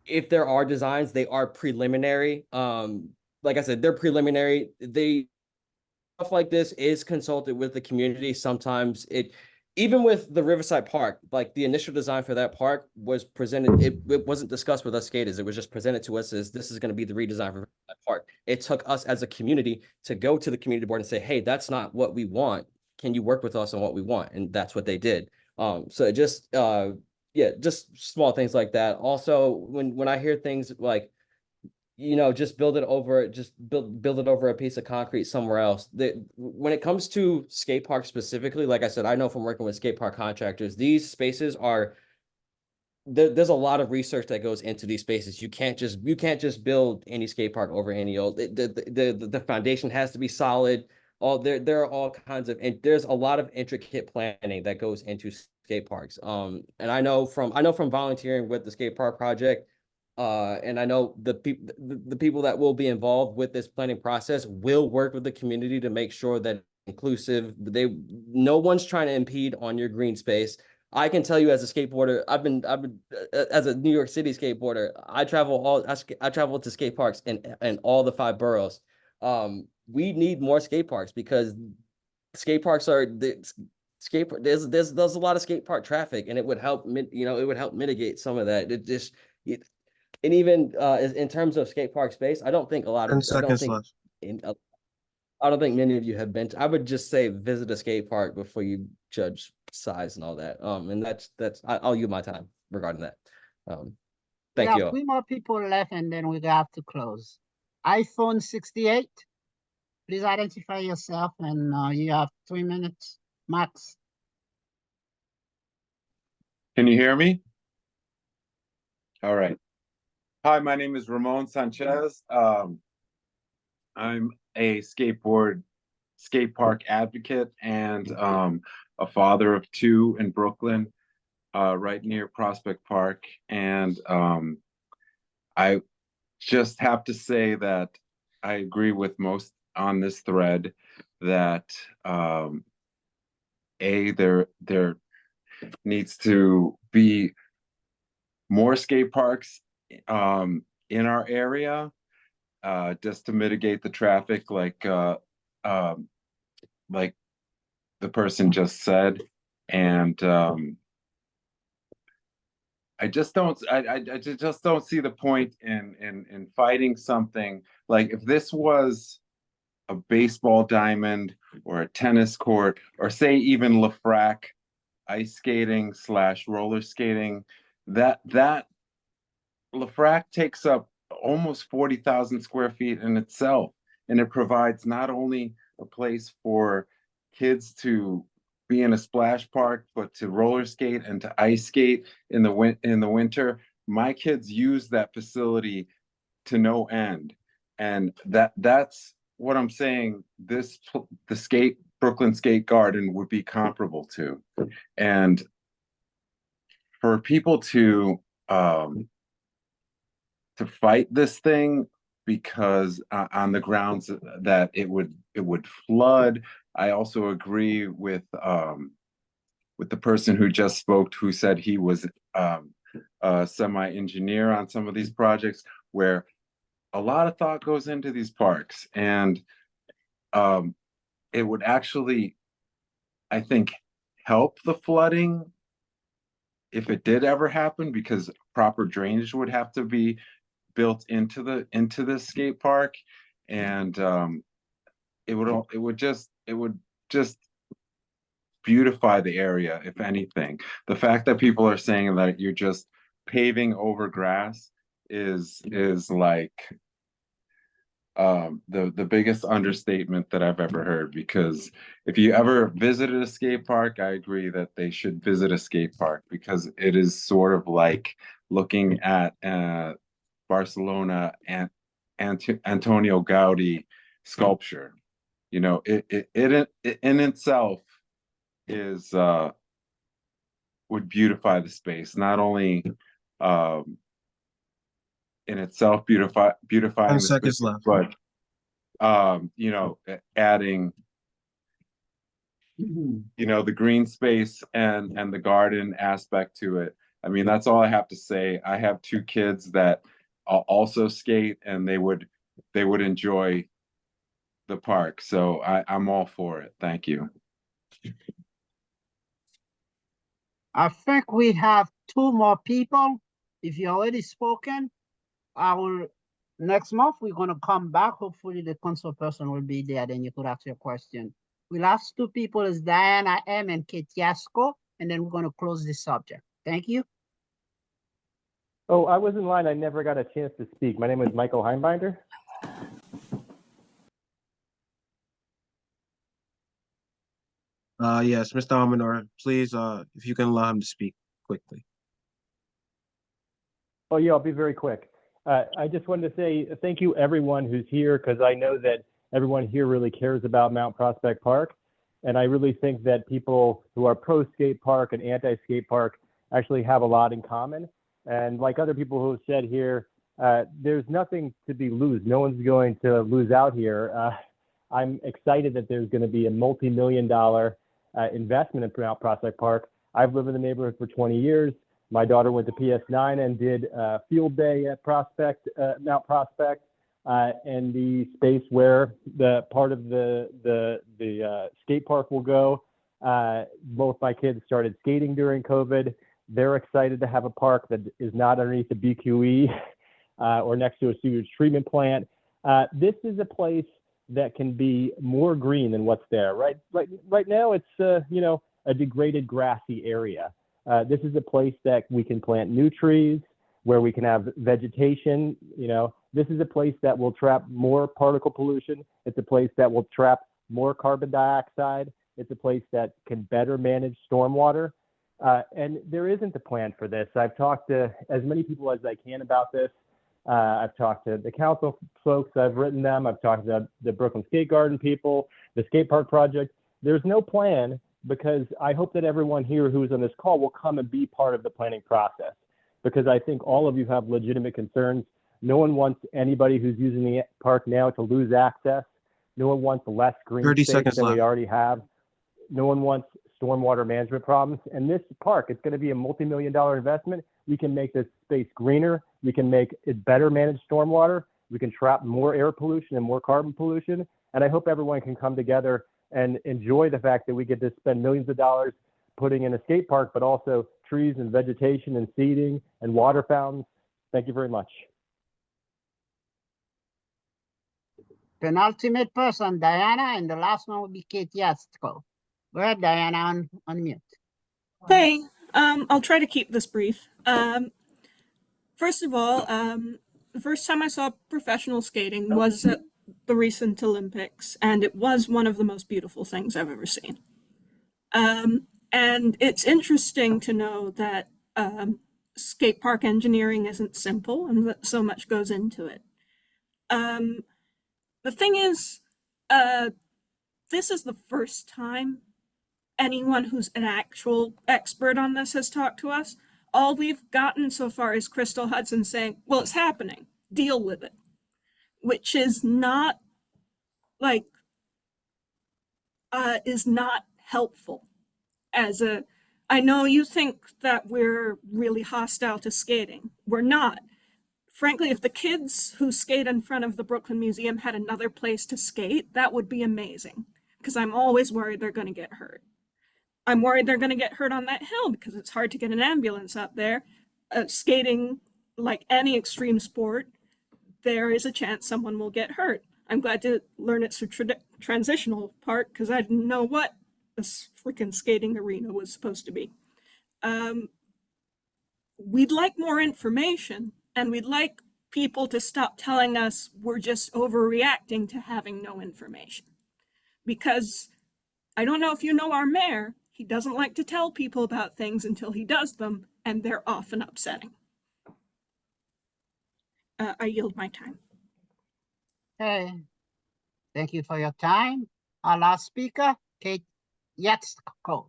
if there are designs, they are preliminary. Like I said, they're preliminary. Stuff like this is consulted with the community. Sometimes even with the Riverside Park, like the initial design for that park was presented, it wasn't discussed with us skaters. It was just presented to us as this is going to be the redesign for that park. It took us as a community to go to the community board and say, hey, that's not what we want. Can you work with us on what we want? And that's what they did. So just small things like that. Also, when I hear things like, you know, just build it over a piece of concrete somewhere else. When it comes to skate parks specifically, like I said, I know from working with skate park contractors, these spaces are there's a lot of research that goes into these spaces. You can't just build any skate park over any old. The foundation has to be solid. There are all kinds of, and there's a lot of intricate planning that goes into skate parks. And I know from volunteering with the skate park project. And I know the people that will be involved with this planning process will work with the community to make sure that inclusive. No one's trying to impede on your green space. I can tell you as a skateboarder, I've been as a New York City skateboarder. I travel to skate parks in all the 5 boroughs. We need more skate parks because skate parks are there's a lot of skate park traffic, and it would help mitigate some of that. And even in terms of skate park space, I don't think many of you have been I would just say visit a skate park before you judge size and all that. And I'll use my time regarding that. Thank you all. 3 more people left and then we have to close. iPhone 68, please identify yourself and you have 3 minutes max. Can you hear me? All right. Hi, my name is Ramon Sanchez. I'm a skate park advocate and a father of 2 in Brooklyn, right near Prospect Park. And I just have to say that I agree with most on this thread that there needs to be more skate parks in our area, just to mitigate the traffic, like the person just said. And I just don't see the point in fighting something. Like if this was a baseball diamond or a tennis court, or say even LaFrac ice skating / roller skating, that LaFrac takes up almost 40,000 square feet in itself, and it provides not only a place for kids to be in a splash park, but to roller skate and to ice skate in the winter. My kids use that facility to no end, and that's what I'm saying. The Brooklyn Skate Garden would be comparable to, and for people to fight this thing because on the grounds that it would flood. I also agree with the person who just spoke, who said he was a semi-engineer on some of these projects, where a lot of thought goes into these parks, and it would actually, I think, help the flooding if it did ever happen, because proper drainage would have to be built into the skate park, and it would just beautify the area. If anything, the fact that people are saying that you're just paving over grass is like the biggest understatement that I've ever heard, because if you ever visited a skate park, I agree that they should visit a skate park, because it is sort of like looking at Barcelona and Antonio Gaudi sculpture. You know, it in itself is would beautify the space, not only in itself beautifying 10 the seconds space, left. but you know, adding the green space and the garden aspect to it. I mean, that's all I have to say. I have 2 kids that also skate, and they would enjoy the park. So I'm all for it. Thank you. I think we have 2 more people. If you already spoken, next month we're gonna come back. Hopefully the council person will be there, then you could ask your question. We last 2 people is Diana M and Kate Yasko, and then we're gonna close this subject. Thank you. Oh, I was in line. I never got a chance to speak. My name is Michael Heimbinder. Yes, Mr. Almanor, please, if you can allow him to speak quickly. Oh, yeah, I'll be very quick. I just wanted to say thank you everyone who's here, because I know that everyone here really cares about Mount Prospect Park. And I really think that people who are pro skate park and anti skate park actually have a lot in common. And like other people who have said here, there's nothing to be lose. No one's going to lose out here. I'm excited that there's going to be a multi-million-dollar investment in Mount Prospect Park. I've lived in the neighborhood for 20 years. My daughter went to PS9 and did field day at Mount Prospect, and the space where the part of the skate park will go. Both my kids started skating during COVID. They're excited to have a park that is not underneath the BQE or next to a sewage treatment plant. This is a place that can be more green than what's there. Right now, it's a degraded grassy area. This is a place that we can plant new trees, where we can have vegetation. This is a place that will trap more particle pollution. It's a place that will trap more carbon dioxide. It's a place that can better manage stormwater. And there isn't a plan for this. I've talked to as many people as I can about this. I've talked to the council folks, I've written them, I've talked to the Brooklyn Skate Garden people, the skate park project. There's no plan, because I hope that everyone here who's on this call will come and be part of the planning process, because I think all of you have legitimate concerns. No one wants anybody who's using the park now to lose access. No one wants less green 30 space seconds than we left. already have. No one wants stormwater management problems. And this park, it's going to be a multi-million-dollar investment. We can make this space greener. We can make it better manage stormwater. We can trap more air pollution and more carbon pollution. And I hope everyone can come together and enjoy the fact that we get to spend millions of dollars putting in a skate park, but also trees and vegetation and seating and water fountains. Thank you very much. Penultimate person, Diana, and the last one will be Kate Yasko. Go ahead, Diana, on mute. Hey, I'll try to keep this brief. First of all, the first time I saw professional skating was at the recent Olympics, and it was one of the most beautiful things I've ever seen. And it's interesting to know that skate park engineering isn't simple and that so much goes into it. The thing is, this is the first time anyone who's an actual expert on this has talked to us. All we've gotten so far is Crystal Hudson saying, well, it's happening, deal with it, which is not is not helpful. I know you think that we're really hostile to skating. We're not. Frankly, if the kids who skate in front of the Brooklyn Museum had another place to skate, that would be amazing, because I'm always worried they're going to get hurt. I'm worried they're going to get hurt on that hill because it's hard to get an ambulance up there. Skating, like any extreme sport, there is a chance someone will get hurt. I'm glad to learn it's a transitional park, because I didn't know what this freaking skating arena was supposed to be. We'd like more information, and we'd like people to stop telling us we're just overreacting to having no information. Because I don't know if you know our mayor, he doesn't like to tell people about things until he does them, and they're often upsetting. I yield my time. Okay. Thank you for your time. Our last speaker, Kate Yatsko.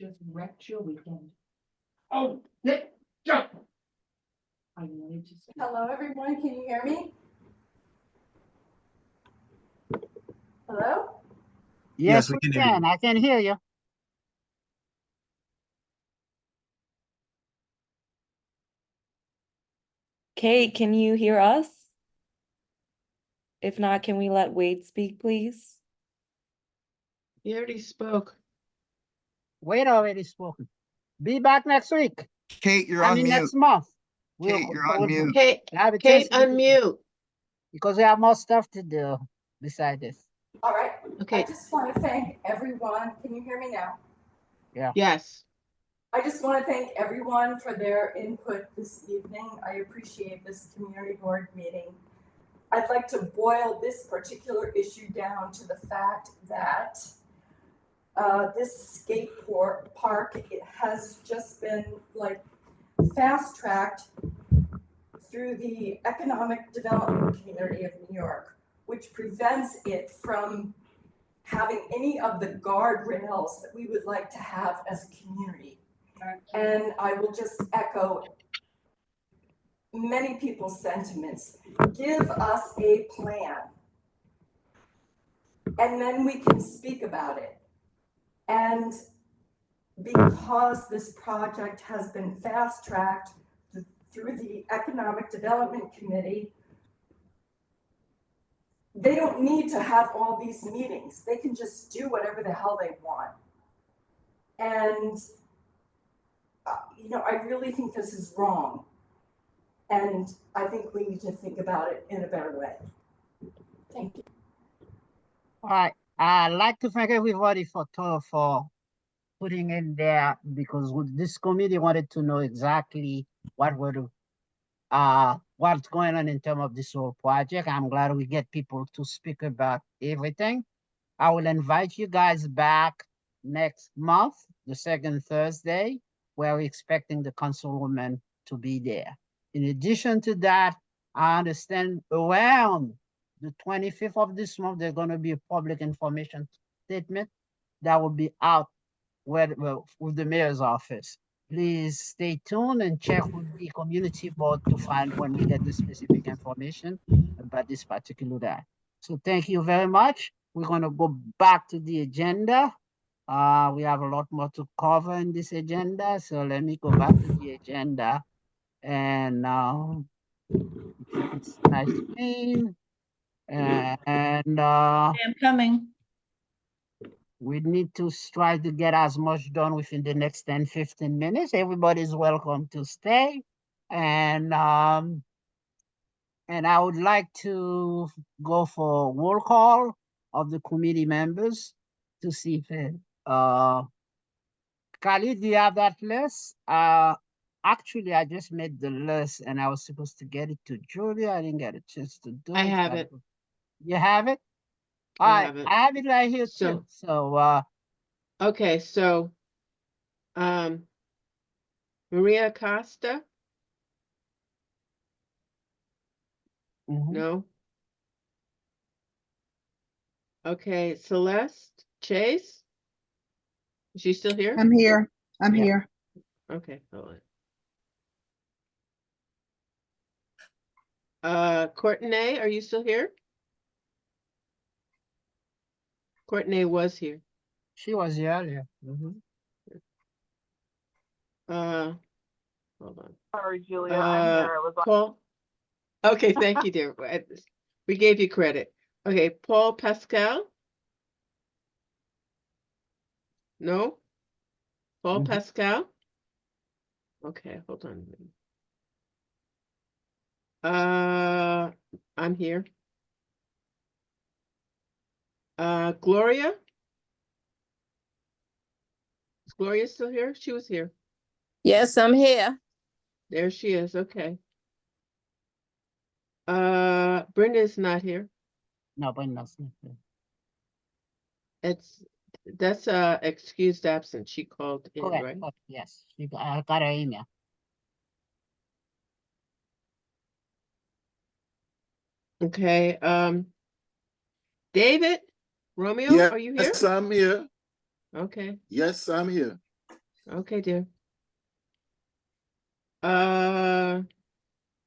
Just wrecked your weekend. Oh, Nick, jump! I wanted to say. Hello, everyone. Can you hear me? Hello? Yes, we we can hear you. can. I can hear you. Kate, can you hear us? If not, can we let Wade speak, please? He already spoke. Wade already spoken. Be back next week. Kate, you're I on mean, mute. next month. Kate, you're on mute. Kate, have a Kate, chance to- unmute. Because we have more stuff to do beside this. All right. Okay. I just want to thank everyone. Can you hear me now? Yeah. Yes. I just want to thank everyone for their input this evening. I appreciate this community board meeting. I'd like to boil this particular issue down to the fact that this skateboard park, it has just been like fast-tracked through the economic development community of New York, which prevents it from having any of the guardrails that we would like to have as a community. And I will just echo many people's sentiments. Give us a plan. And then we can speak about it. And because this project has been fast-tracked through the Economic Development Committee, they don't need to have all these meetings. They can just do whatever the hell they want. And, you know, I really think this is wrong. And I think we need to think about it in a better way. Thank you. All right. I'd like to thank everybody for putting in there, because this committee wanted to know exactly what's going on in terms of this whole project. I'm glad we get people to speak about everything. I will invite you guys back next month, the second Thursday, where we're expecting the councilwoman to be there. In addition to that, I understand around the 25th of this month, there's going to be a public information statement that will be out with the mayor's office. Please stay tuned and check with the community board to find when we get the specific information about this particular day. So thank you very much. We're going to go back to the agenda. We have a lot more to cover in this agenda. So let me go back to the agenda. And it's nice screen. And I'm coming. we need to try to get as much done within the next 10-15 minutes. Everybody's welcome to stay. And I would like to go for roll call of the committee members to see if Khalid, do you have that list? Actually, I just made the list and I was supposed to get it to Julia. I didn't get a chance to do it. I have it. You have it? All I right, have it. I have it right here too. So Okay, so Maria Costa? No? Okay, Celeste Chase? Is she still here? I'm here. I'm Yeah. here. Okay, hold on. Courtney, are you still here? Courtney was here. she was here earlier. Hold on. Sorry, Julia, I'm here. I was Paul? Okay, thank you, dear. We gave you credit. Okay, Paul Pascal? No? Paul Pascal? Okay, hold on. I'm here. Gloria? Is Gloria still here? She was here. Yes, I'm here. There she is, okay. Brenda's not here. No, but nothing. That's excused absence. She called in, Correct, right? correct, yes, I got her email. Okay, David, Romeo, are you here? Yes, I'm here. Okay, Yes, I'm here. okay, dear.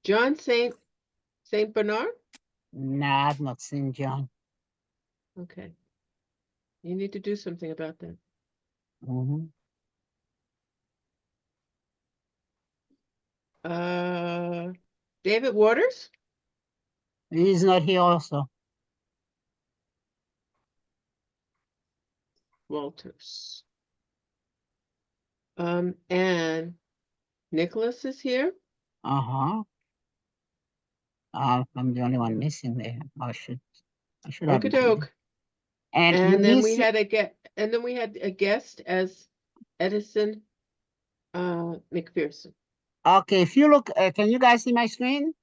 John Saint Bernard? Nah, I've not seen John. Okay. You need to do something about that. Mm-hmm. David Waters? He's not here also. Walters. And Nicholas is here. Uh-huh. I'm the only one missing there. I should have. Okie doke. And And then we missing- had a guest as Edison McPherson. Okay, if you look, can you guys see my screen?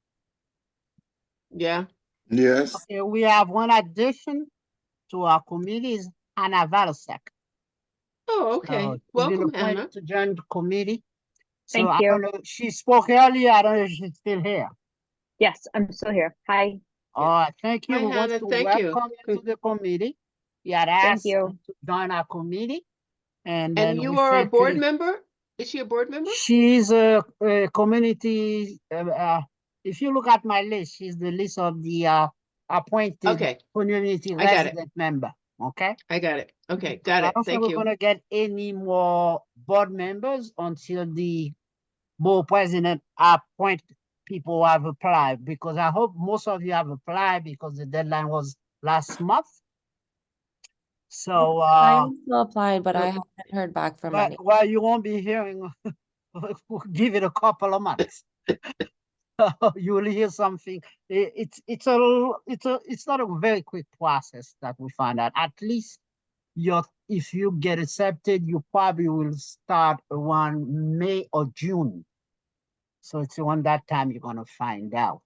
Yeah. Yes. Okay, we have one addition to our committee is Hannah Valasek. Oh, okay. So, she's been Welcome, appointed Hannah. to join the committee. So Thank I you. don't know, she spoke earlier, I don't know if she's still here. Yes, I'm still here. Hi. All right, thank you. Hi, We want Hannah, to thank you. welcome you to the committee. You had Thank asked you. to join our committee. And then And you we are a think, board member? Is she a board member? She's a community, if you look at my list, she's the list of the appointed Okay. community I got it. resident member, okay? I got it. Okay, got I it. don't think Thank we're you. gonna get any more board members until the board president appoint people who have applied, because I hope most of you have applied because the deadline was last month. So, I still applied, but I haven't heard back from any. well, you won't be hearing, we'll give it a couple of months. You will hear something. It's not a very quick process that we find out. At least if you get accepted, you probably will start around May or June. So it's around that time you're gonna find out.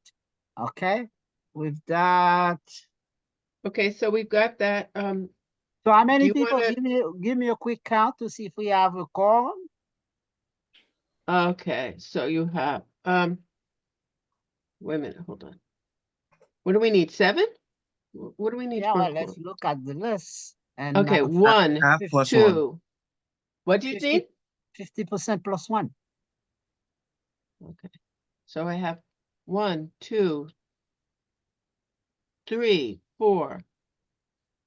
Okay? With that. Okay, so we've got that. So how many you people? wanna- Give me a quick count to see if we have a quorum. Okay, so you have, wait a minute, hold on. What do we need? 7? What do we need? Yeah, for a well, let's quorum? look at the list. And Okay, 1, Half plus 2. What do you 50 need? 50% plus 1. Okay, so I have 1, 2, 3, 4,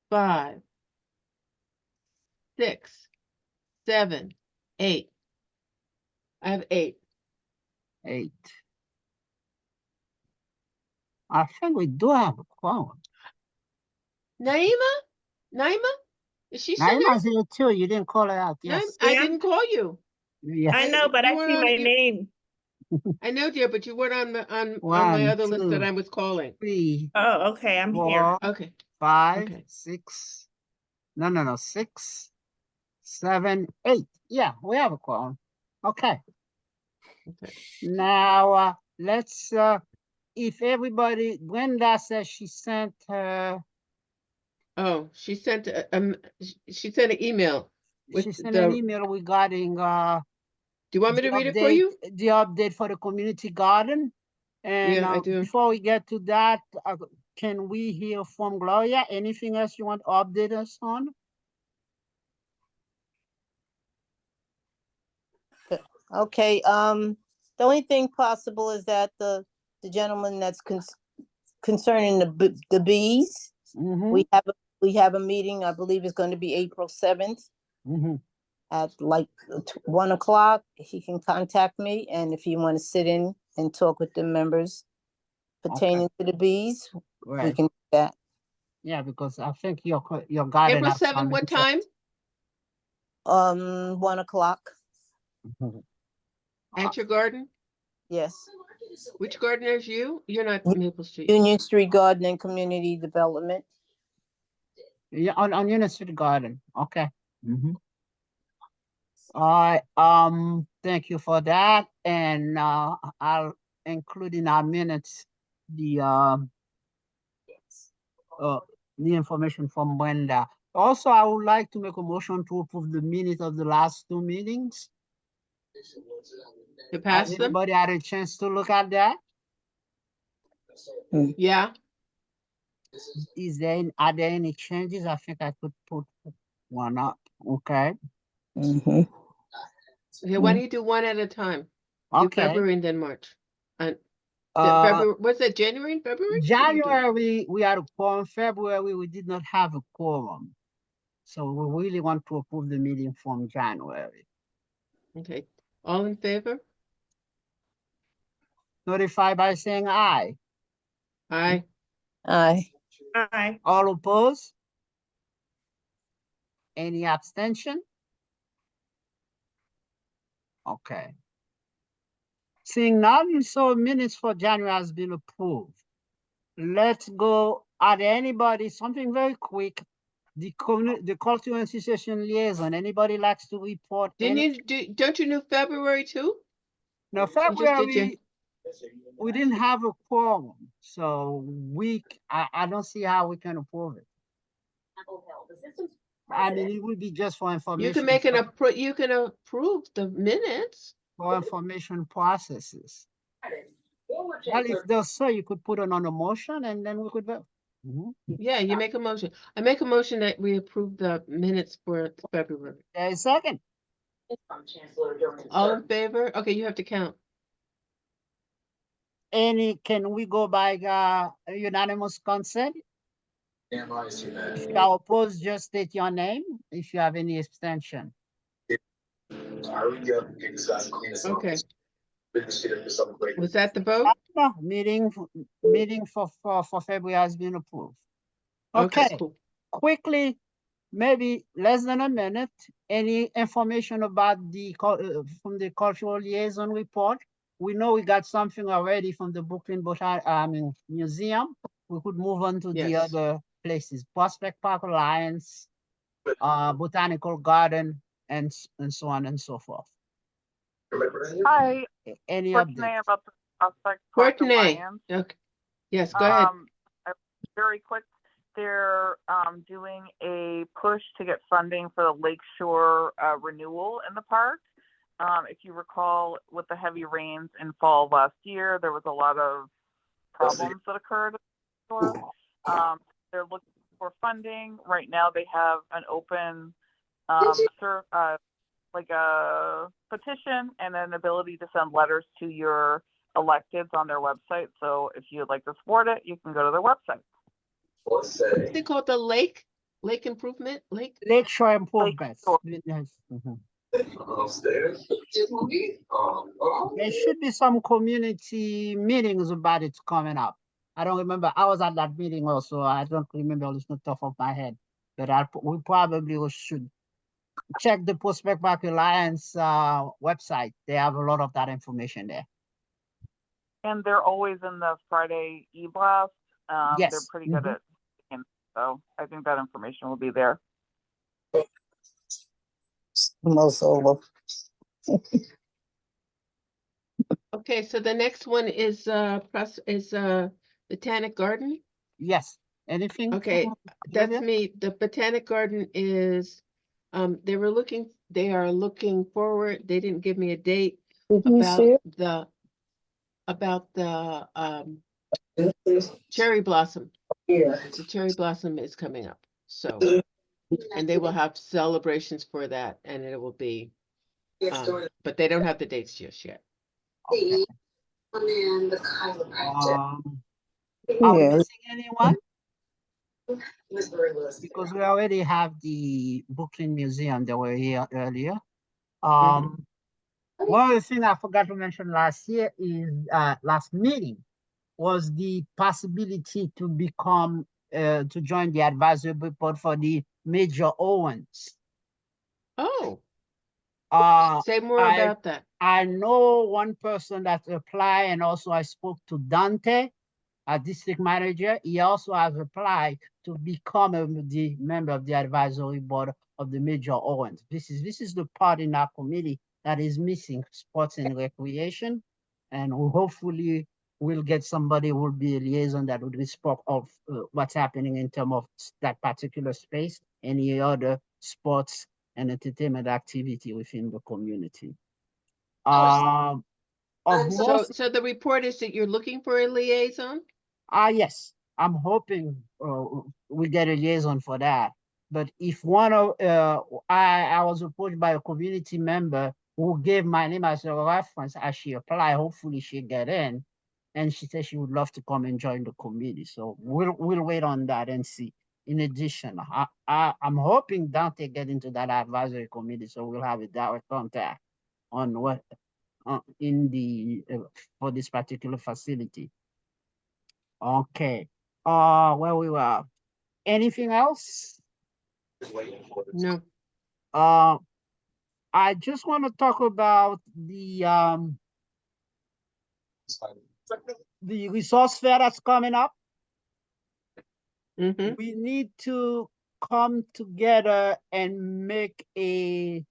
5, 6, 7, 8. I have 8. 8. I think we do have a quorum. Naima? Is she still there? Naima's here too. You didn't call her out. Yes. I didn't call you. Yeah. I know, but You I weren't see on- my you- name. I know, dear, but you weren't on my 1, other list that 2, I was calling. 3, Oh, okay, I'm here. 4, Okay, 5, Okay. 6. No. 6, 7, 8. Yeah, we have a quorum. Okay. Okay. Now, let's, if everybody, Brenda says she sent her, Oh, she sent she sent an email. with she sent an the- email regarding, Do you want me to the read it for you? The update for the community garden. And Yeah, I do. before we get to that, can we hear from Gloria? Anything else you want to update us on? Okay, the only thing possible is that the gentleman that's concerning the bees, Mhm. we have a meeting, I believe it's going to be April 7th Mhm. at like 1 o'clock. He can contact me, and if you want to sit in and talk with the members pertaining to the bees, we Right. can do that. Yeah, because I think your garden. April has 7, some what interest. time? 1 o'clock, At your garden? yes. Which gardener is you? You're not Maple Street. Union Street Garden and Community Development. Yeah, on Union Street Garden. Okay. All right. Thank you for that. And I'll include in our minutes the information from Brenda. Also, I would like to make a motion to approve the minutes of the last two meetings. To pass Has them? anybody had a chance to look at that? Yeah. Are there any changes? I think I could put one up. Okay. Okay, why don't you do one at a time? Do Okay. February and then March. And Uh, was it January and February? January, we had a quorum. February, we did not have a quorum. So we really want to approve the meeting from January. Okay, all in favor? Notify by saying aye. Aye. Aye. Aye. All opposed? Any abstention? Okay. Seeing none, so minutes for January has been approved. Let's go. Are there anybody, something very quick, the constituency session liaison, anybody likes to report? Don't you do February too? No, February, we didn't have a quorum, so I don't see how we can approve it. I mean, it would be just for information. You can make you can approve the minutes. For information processes. Well, if there's so, you could put it on a motion and then we could vote. Yeah, you make a motion. I make a motion that we approve the minutes for February. A second. All in favor? Okay, you have to count. Can we go by unanimous consent? If you are opposed, just state your name. If you have any abstention. Okay. Was that the vote? No, meeting for February has been approved. Okay, cool. Quickly, maybe less than a minute, any information about from the cultural liaison report? We know we got something already from the Brooklyn Museum. We could move on to the other places, Prospect Park Alliance, Botanical Garden, and so on and so forth. Hi. Any Courtney updates? about the Prospect Park Alliance. Okay. Yes, go ahead. Very quick, they're doing a push to get funding for the Lakeshore renewal in the park. If you recall, with the heavy rains in fall of last year, there was a lot of problems that occurred. They're looking for funding. Right now they have an open like a petition and an ability to send letters to your electeds on their website. So if you'd like to support it, you can go to their website. What's it called? The Lake Improvement? Lakeshore Improvements. There should be some community meetings about it coming up. I don't remember. I was at that meeting also. I don't remember this off the top of my head. But we probably should check the Prospect Park Alliance website. They have a lot of that information there. And they're always in the Friday e-blast. Yes. They're pretty good at it. So I think that information will be there. Most over. Okay, so the next one is Botanic Garden. Yes. Anything? Okay, that's me. The Botanic Garden is they are looking forward. They didn't give me a date about the cherry blossom. The cherry blossom is coming up. So and they will have celebrations for that, and it will be but they don't have the dates just yet. Okay. Are we missing anyone? Because we already have the Brooklyn Museum that were here earlier. One of the things I forgot to mention last meeting was the possibility to become to join the advisory board for the Major Owens. Oh. Say more about that. I know one person that applied, and also I spoke to Dante, our district manager. He also has applied to become the member of the advisory board of the Major Owens. This is the part in our committee that is missing, sports and recreation, and hopefully we'll get somebody who will be a liaison that would spoke of what's happening in terms of that particular space, any other sports and entertainment activity within the community. Of So, most, so the report is that you're looking for a liaison? yes, I'm hoping we get a liaison for that. But if one of I was approached by a community member who gave my name as a reference as she applied. Hopefully she get in, and she said she would love to come and join the committee. So we'll wait on that and see. In addition, I'm hoping Dante get into that advisory committee, so we'll have a direct contact on what in the for this particular facility. Okay. Where we were. Anything else? No. I just want to talk about the resource fair that's coming up. We need to come together and make a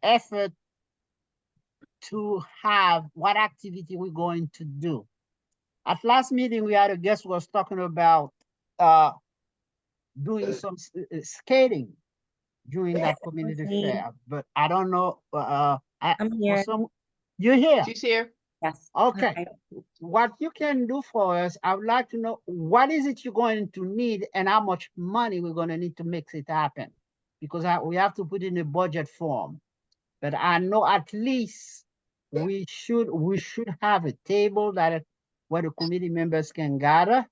effort to have what activity we're going to do. At last meeting, we had a guest who was talking about doing some skating during that community fair, but I don't know. I'm here. You're here? She's here. Yes. Okay. Hi. What you can do for us, I would like to know what is it you're going to need and how much money we're going to need to make it happen, because we have to put in a budget form. But I know at least we should have a table that where the committee members can gather.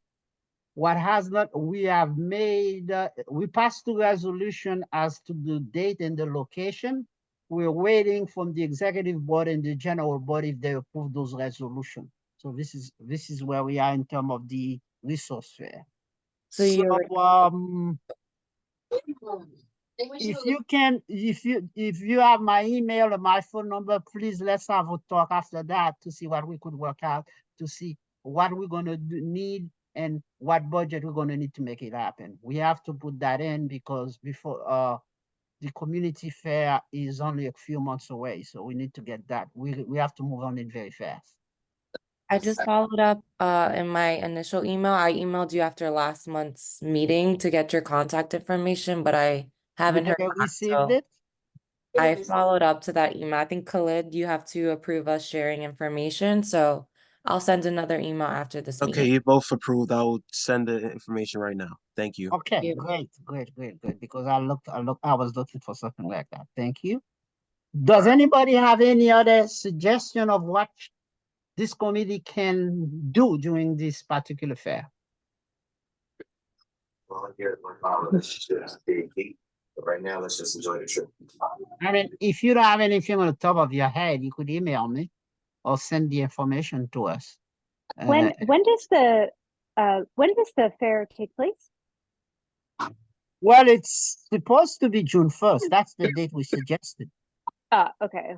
What has not, we have made, we passed the resolution as to the date and the location. We're waiting from the executive board and the general board if they approve those resolutions. So this is where we are in terms of the resource fair. So you're if you have my email or my phone number, please let's have a talk after that to see what we could work out, to see what we're gonna need and what budget we're gonna need to make it happen. We have to put that in because before the community fair is only a few months away, so we need to get that. We have to move on it very fast. I just followed up in my initial email. I emailed you after last month's meeting to get your contact information, but I haven't heard back, received so it. I followed up to that email. I think Khalid, you have to approve us sharing information, so I'll send another email after this Okay, meeting. you both approved. I will send the information right now. Thank you. Okay, great. Because I was looking for something like that. Thank you. Does anybody have any other suggestion of what this committee can do during this particular fair? Well, here, but right now, let's just enjoy the trip. I mean, if you don't have anything on the top of your head, you could email me or send the information to us. When does the fair take place? Well, it's supposed to be June 1st. That's the date we suggested. Okay.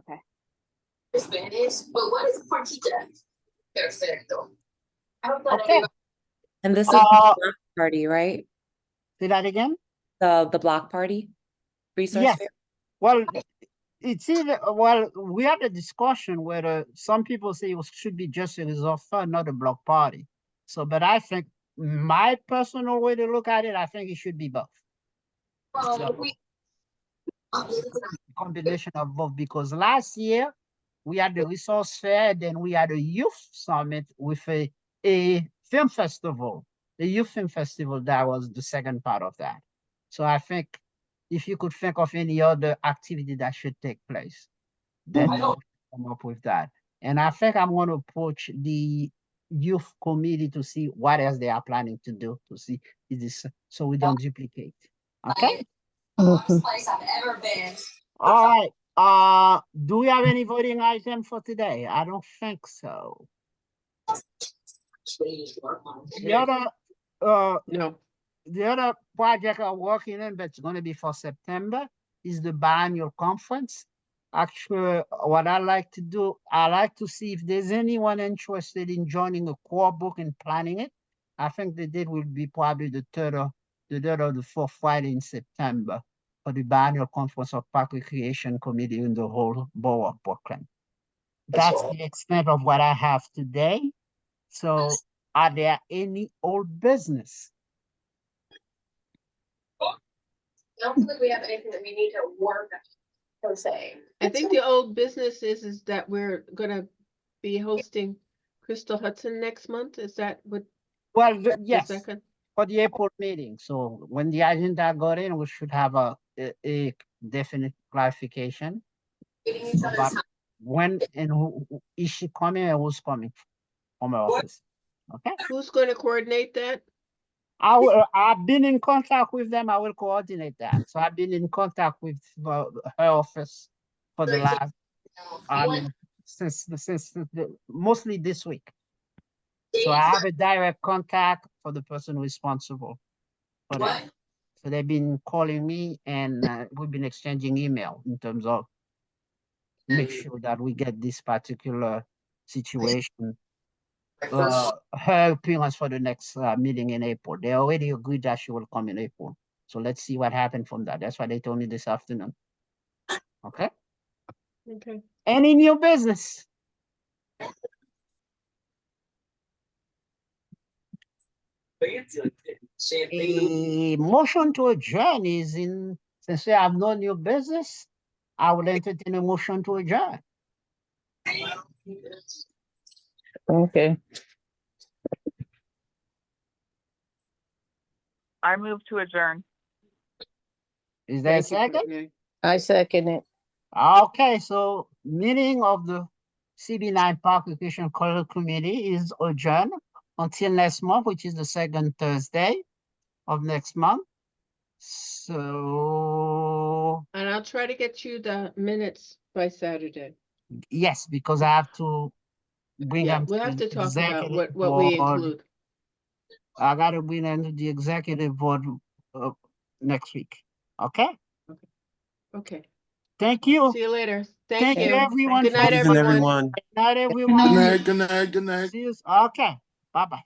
Spanish, but what is Portita? Perfecto. Okay. And this is the block party, right? Say that again? The block party? Resource Yes. fair? Well, it's either, well, we had a discussion where some people say it should be just a reserve fund, not a block party. So, but I think my personal way to look at it, I think it should be both. So, combination of both, because last year we had the resource fair, then we had a youth summit with a film festival, the youth film festival. That was the second part of that. So I think if you could think of any other activity that should take place, then we'll come up with that. And I think I'm going to approach the youth committee to see what else they are planning to do, to see is this, so we don't duplicate. Okay. Worst place I've ever been. All right. Do we have any voting item for today? I don't think so. The other, no. The other project I'm working on, but it's going to be for September, is the biannual conference. Actually, what I like to do, I like to see if there's anyone interested in joining a core book and planning it. I think the date will be probably the third or the fourth Friday in September for the biannual conference of Park Recreation Committee in the whole borough of Brooklyn. That's the extent of what I have today. So are there any old business? I don't feel like we have anything that we need to work on, per se. I think the old business is that we're gonna be hosting Crystal Hudson next month. Is that what? Well, is yes, that good? for the April meeting. So when the agenda got in, we should have a definite clarification Getting each other's about time. when and who is she coming and who's coming from her office. Okay. Who's gonna coordinate that? I've been in contact with them. I will coordinate that. So I've been in contact with her office for the last, since mostly this week. So I have a direct contact for the person responsible for that. So they've been calling me and we've been exchanging email in terms of make sure that we get this particular situation her appearance for the next meeting in April. They already agreed that she will come in April. So let's see what happened from that. That's why they told me this afternoon. Okay. Okay. Any new business? A motion to adjourn is in, since we have no new business, I will entertain a motion to adjourn. Okay. I move to adjourn. Is there a second? I second it. Okay, so meeting of the CB9 Park Recreation Corridor Committee is adjourned until next month, which is the second Thursday of next month. So And I'll try to get you the minutes by Saturday. yes, because I have to bring Yeah, them. we'll have the to talk about executive what we board. include. I gotta bring them to the executive board next week. Okay? Okay. Thank you. See you later. Thank you, everyone. Good night, for- Evening, everyone. everyone. Good night, everyone. Good night. See you. Okay. Bye-bye.